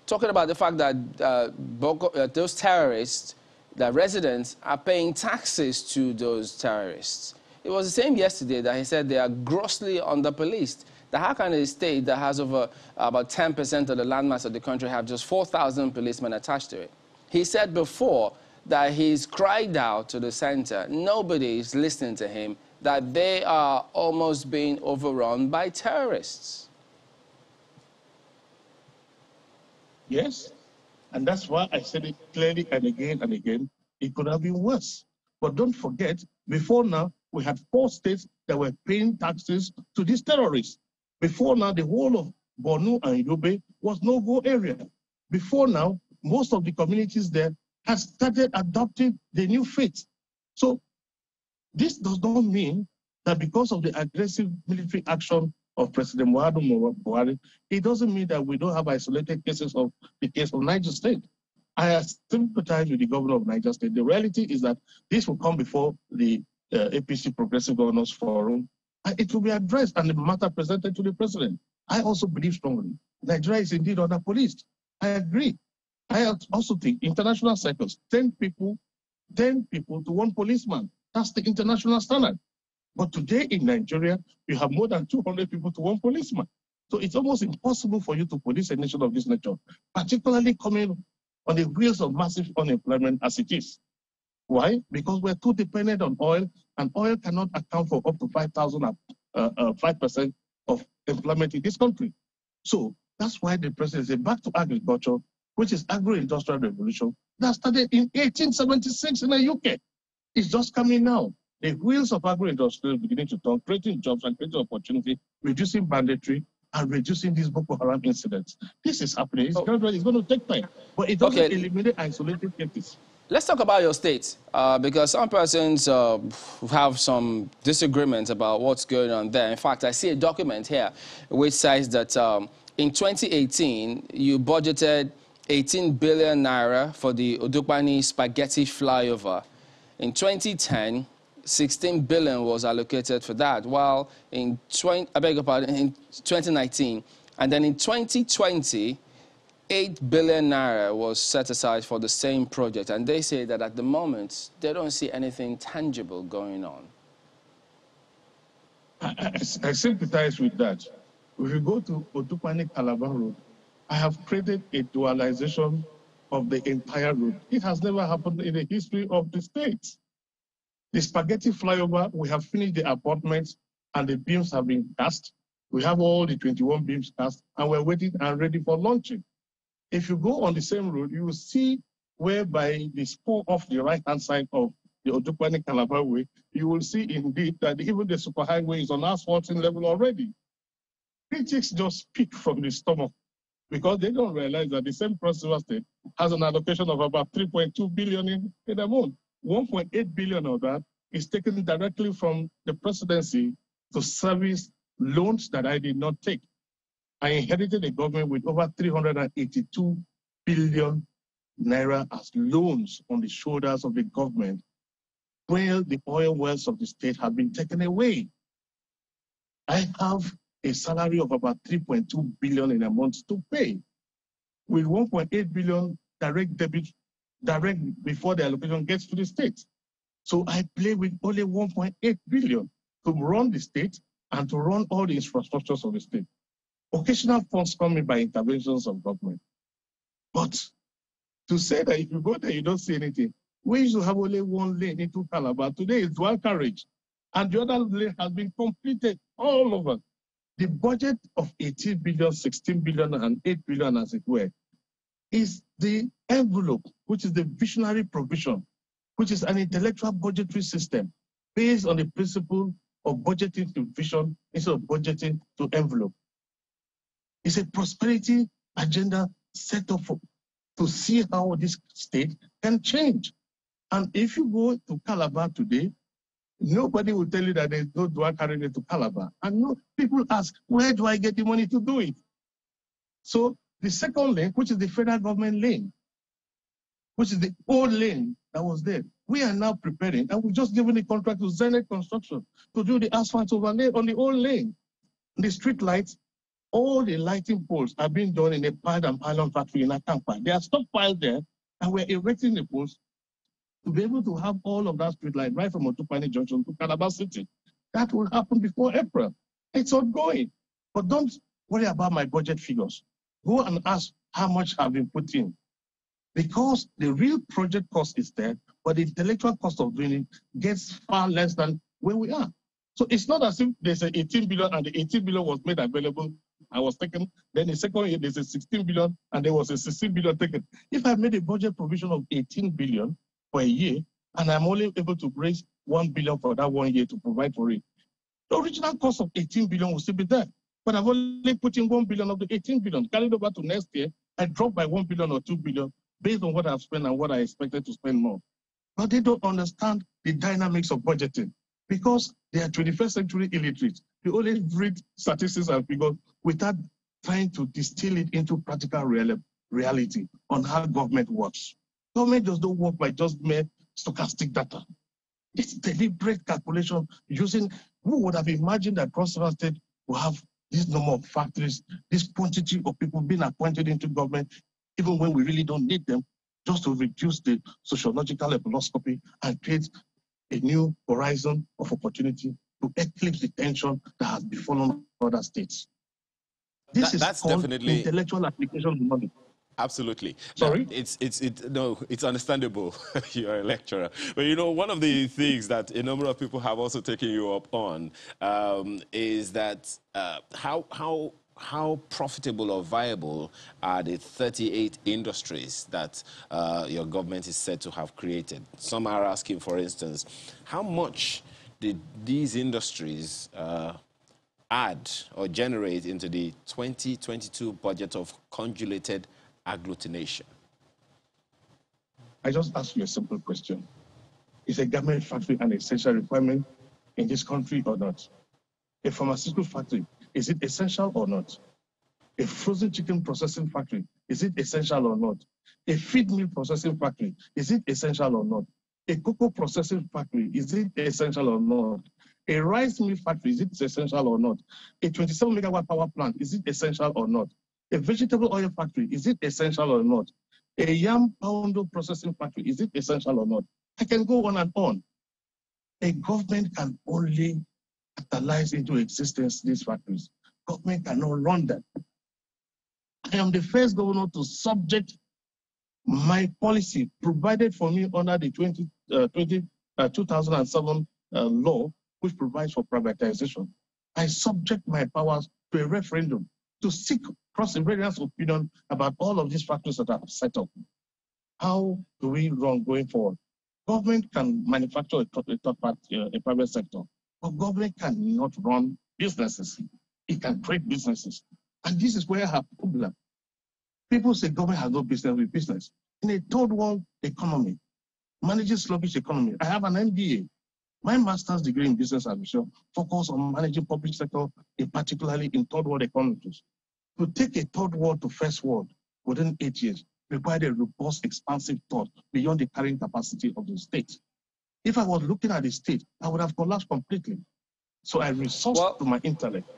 A: talking about the fact that those terrorists, the residents, are paying taxes to those terrorists. It was the same yesterday that he said they are grossly underpoliced. That how can a state that has over about 10% of the landmass of the country have just 4,000 policemen attached to it? He said before that he's cried out to the center, nobody is listening to him, that they are almost being overrun by terrorists.
J: Yes, and that's why I said it clearly and again, it could have been worse. But don't forget, before now, we had 4 states that were paying taxes to these terrorists. Before now, the whole of Borno and Yobe was no-go area. Before now, most of the communities there had started adopting the new faith. So this does not mean that because of the aggressive military action of President Muhammadu Buhari, it doesn't mean that we don't have isolated cases of the case of Niger State. I sympathize with the governor of Niger State. The reality is that this will come before the APC Progressive Governors Forum, and it will be addressed and the matter presented to the president. I also believe strongly Nigeria is indeed under-policed. I agree. I also think international cycles, 10 people to 1 policeman. That's the international standard. But today in Nigeria, you have more than 200 people to 1 policeman. So it's almost impossible for you to police a nation of this nature, particularly coming on the wheels of massive unemployment as it is. Why? Because we're too dependent on oil, and oil cannot account for up to 5% of employment in this country. So that's why the president said back to agriculture, which is agro-industrial revolution, that started in 1876 in the UK. It's just coming now. The wheels of agro-industry are beginning to turn, creating jobs and creating opportunity, reducing banditry, and reducing these Boko Haram incidents. This is happening. It's gradual. It's going to take time. But it doesn't eliminate isolated cases.
A: Let's talk about your state, because some persons have some disagreements about what's going on there. In fact, I see a document here which says that in 2018, you budgeted 18 billion naira for the Odukpani spaghetti flyover. In 2010, 16 billion was allocated for that, while in 2019, and then in 2020, 8 billion naira was set aside for the same project, and they say that at the moment they don't see anything tangible going on.
J: I sympathize with that. If you go to Odukpani Calabar Road, I have created a dualization of the entire road. It has never happened in the history of the state. The spaghetti flyover, we have finished the apartments and the beams have been cast. We have all the 21 beams cast and we're waiting and ready for launching. If you go on the same road, you will see whereby the spur off the right-hand side of the Odukpani Calabar Way, you will see indeed that even the superhighway is on asphalting level already. Critics just speak from the stomach because they don't realize that the same Cross River State has an allocation of about 3.2 billion in a month. 1.8 billion of that is taken directly from the presidency to service loans that I did not take. I inherited a government with over 382 billion naira as loans on the shoulders of the government, while the oil wells of the state have been taken away. I have a salary of about 3.2 billion in a month to pay, with 1.8 billion direct debit, direct before the allocation gets to the state. So I play with only 1.8 billion to run the state and to run all the infrastructures of the state. Occasional funds come in by interventions of government. But to say that if you go there, you don't see anything. We used to have only one lane into Calabar. Today it's dual carriage. And the other lane has been completed all over. The budget of 18 billion, 16 billion, and 8 billion, as it were, is the envelope, which is the visionary provision, which is an intellectual budgetary system based on the principle of budgeting to vision instead of budgeting to envelope. It's a prosperity agenda set up to see how this state can change. And if you go to Calabar today, nobody will tell you that there's no dual carriage to Calabar. And no, people ask, where do I get the money to do it? So the second lane, which is the federal government lane, which is the old lane that was there, we are now preparing, and we've just given the contract to Zenith Construction to do the asphalt overlay on the old lane. The street lights, all the lighting poles are being done in a pad and pylon factory in Akampa. They are stockpiled there, and we're erecting the poles to be able to have all of that street light right from Otupani Junction to Calabar City. That will happen before April. It's ongoing. But don't worry about my budget figures. Go and ask how much have been put in. Because the real project cost is there, but the intellectual cost of doing it gets far less than where we are. So it's not as if there's an 18 billion and the 18 billion was made available. I was taken. Then the second year, there's a 16 billion and there was a 16 billion taken. If I made a budget provision of 18 billion for a year, and I'm only able to raise 1 billion for that 1 year to provide for it, the original cost of 18 billion will still be there. But I've only put in 1 billion of the 18 billion. Carried over to next year, I dropped by 1 billion or 2 billion based on what I've spent and what I expected to spend more. But they don't understand the dynamics of budgeting because they are 21st century illiterate. They only read statistics and figures without trying to distill it into practical reality on how government works. Government does not work by just mere stochastic data. It's deliberate calculation using, who would have imagined that Cross River State will have this number of factories, this quantity of people being appointed into government, even when we really don't need them, just to reduce the sociological epinoscopy and create a new horizon of opportunity to eclipse the tension that has befallen other states. This is called definitely intellectual application of money.
C: Absolutely.
J: Sorry?
C: No, it's understandable. You're a lecturer. But you know, one of the things that a number of people have also taken you up on is that how how profitable or viable are the 38 industries that your government is said to have created? Some are asking, for instance, how much did these industries add or generate into the 2022 budget of convoluted agglutination?
J: I just ask you a simple question. Is a garment factory an essential requirement in this country or not? A pharmaceutical factory, is it essential or not? A frozen chicken processing factory, is it essential or not? A feed mill processing factory, is it essential or not? A cocoa processing factory, is it essential or not? A rice mill factory, is it essential or not? A 27 megawatt power plant, is it essential or not? A vegetable oil factory, is it essential or not? A yam poundo processing factory, is it essential or not? I can go on and on. A government can only catalyze into existence these factories. Government cannot run them. I am the first governor to subject my policy provided for me under the 2007 law, which provides for privatization. I subject my powers to a referendum to seek cross-various opinion about all of these factories that are set up. How do we run going forward? Government can manufacture a private sector, but government cannot run businesses. It can create businesses. And this is where I have a problem. People say government has no business with business. In a third world economy, managing sluggish economy, I have an MBA. My master's degree in business administration focuses on managing public sector, particularly in third world economies. To take a third world to first world within 8 years required a robust, expansive thought beyond the carrying capacity of the state. If I was looking at the state, I would have collapsed completely. So I resourced to my intellect.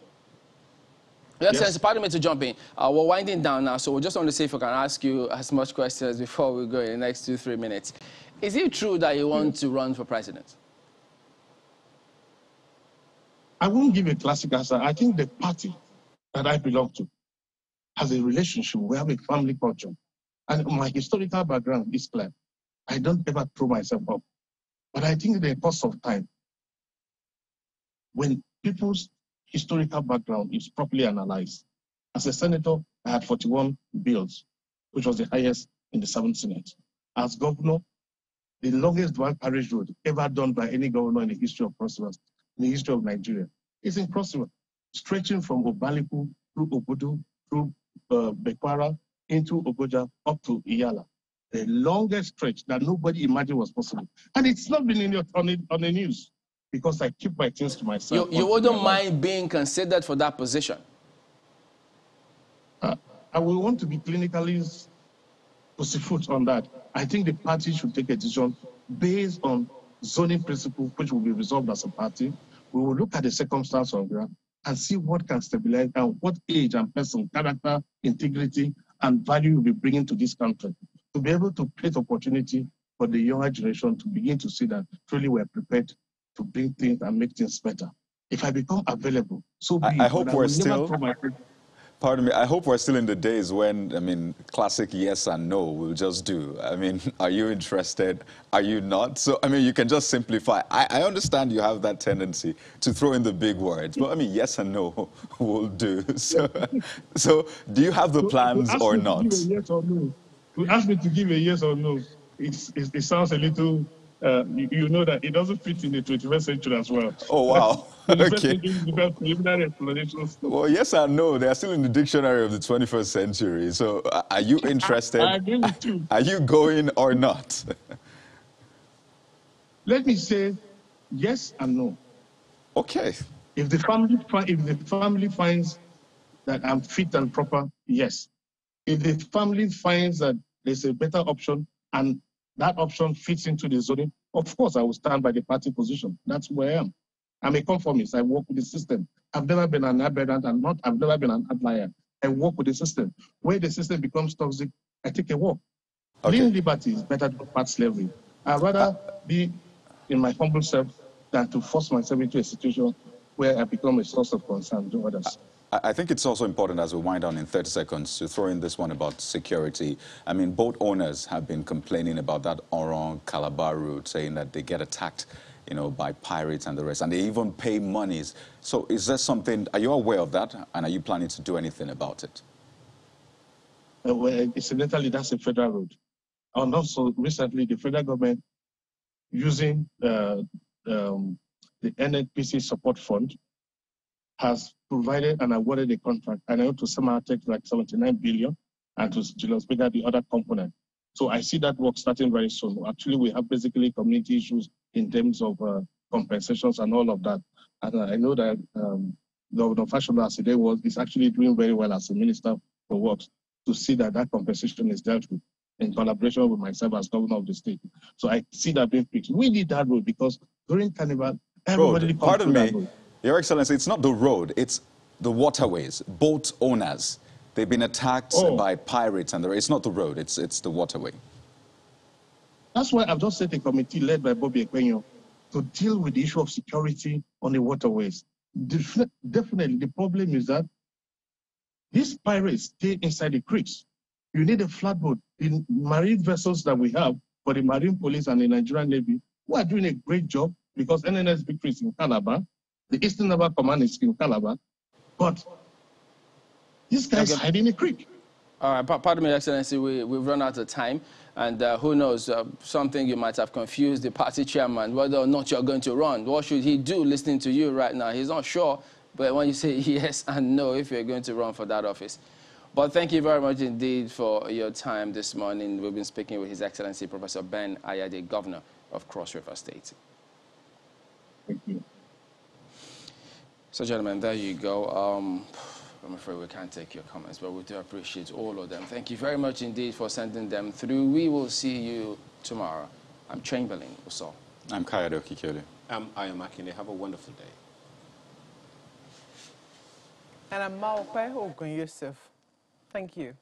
A: Yes, pardon me to jump in. We're winding down now, so we just want to see if we can ask you as much questions before we go in the next 2-3 minutes. Is it true that you want to run for president?
J: I won't give a classic answer. I think the party that I belong to has a relationship. We have a family culture. And my historical background is clear. I don't ever throw myself up. But I think in the course of time, when people's historical background is properly analyzed, as a senator, I had 41 bills, which was the highest in the 7th Senate. As governor, the longest dual carriage road ever done by any governor in the history of Cross River, in the history of Nigeria, is in Cross River, stretching from Obaliku through Obudu, through Bekwara, into Ogoja, up to Iyala. The longest stretch that nobody imagined was possible. And it's not been on the news because I keep my things to myself.
A: You wouldn't mind being considered for that position?
J: I will want to be clinically pussyfoot on that. I think the party should take a decision based on zoning principles, which will be resolved as a party. We will look at the circumstance on ground and see what can stabilize and what age and person, character, integrity, and value will be bringing to this country to be able to create opportunity for the younger generation to begin to see that truly we're prepared to bring things and make things better. If I become available, so be
B: I hope we're still... Pardon me, I hope we're still in the days when, I mean, classic yes and no will just do. I mean, are you interested? Are you not? So, I mean, you can just simplify. I understand you have that tendency to throw in the big words, but I mean, yes and no will do. So, do you have the plans or not?
J: Yes or no. You ask me to give a yes or no. It sounds a little... you know that it doesn't fit in the 21st century as well.
B: Oh, wow. Okay.
J: Well,
B: yes and no, they are still in the dictionary of the 21st century. So are you interested?
J: I agree with you.
B: Are you going or not?
J: Let me say yes and no.
B: Okay.
J: If the family finds that I'm fit and proper, yes. If the family finds that there's a better option and that option fits into the zoning, of course, I will stand by the party position. That's where I am. I'm a conformist. I work with the system. I've never been an aberrant and I've never been an outlier. I work with the system. Where the system becomes toxic, I take a walk. Okay. Lean liberty is better than part slavery. I'd rather be in my humble self than to force myself into a situation where I become a source of concern to others.
B: I think it's also important, as we wind down in 30 seconds, to throw in this one about security. I mean, boat owners have been complaining about that Orong-Calabar route, saying that they get attacked you know, by pirates and the rest, and they even pay monies. So is there something, are you aware of that, and are you planning to do anything about it?
J: Well, incidentally, that's a federal road. And also, recently, the federal government, using the NNPC support fund, has provided and awarded a contract, and I know to Sematech like 79 billion, and to Julius Baker, the other component. So I see that work starting very soon. Actually, we have basically community issues in terms of compensations and all of that. And I know that Governor Fashola, as today is actually doing very well as a minister for works to see that that compensation is dealt with in collaboration with myself as governor of the state. So I see that being fixed. We need that road because during Carnival, everybody comes
B: Pardon
J: through
B: me,
J: that road.
B: Your Excellency, it's not the road, it's the waterways, boat owners. They've been attacked by pirates, and it's not the road, it's the waterway.
J: That's why I've just set a committee led by Bobby Ekwenyo to deal with the issue of security on the waterways. Definitely, the problem is that these pirates stay inside the creeks. You need a flatboat. The marine vessels that we have for the Marine Police and the Nigerian Navy, who are doing a great job because NNS Victory is in Calabar, the Eastern Naval Command is in Calabar, but these guys hide in the creek.
A: All right, pardon me, Excellency, we've run out of time, and who knows, something you might have confused the party chairman, whether or not you're going to run. What should he do listening to you right now? He's not sure, but when you say yes and no, if you're going to run for that office. But thank you very much indeed for your time this morning. We've been speaking with His Excellency Professor Ben Ayade, Governor of Cross River State.
J: Thank you.
A: So, gentlemen, there you go. I'm afraid we can't take your comments, but we do appreciate all of them. Thank you very much indeed for sending them through. We will see you tomorrow. I'm Chamberlain Uso.
B: I'm Kayode Okikele.
C: I am Akine. Have a wonderful day.
D: And I'm Maope Ogun Yusuf. Thank you.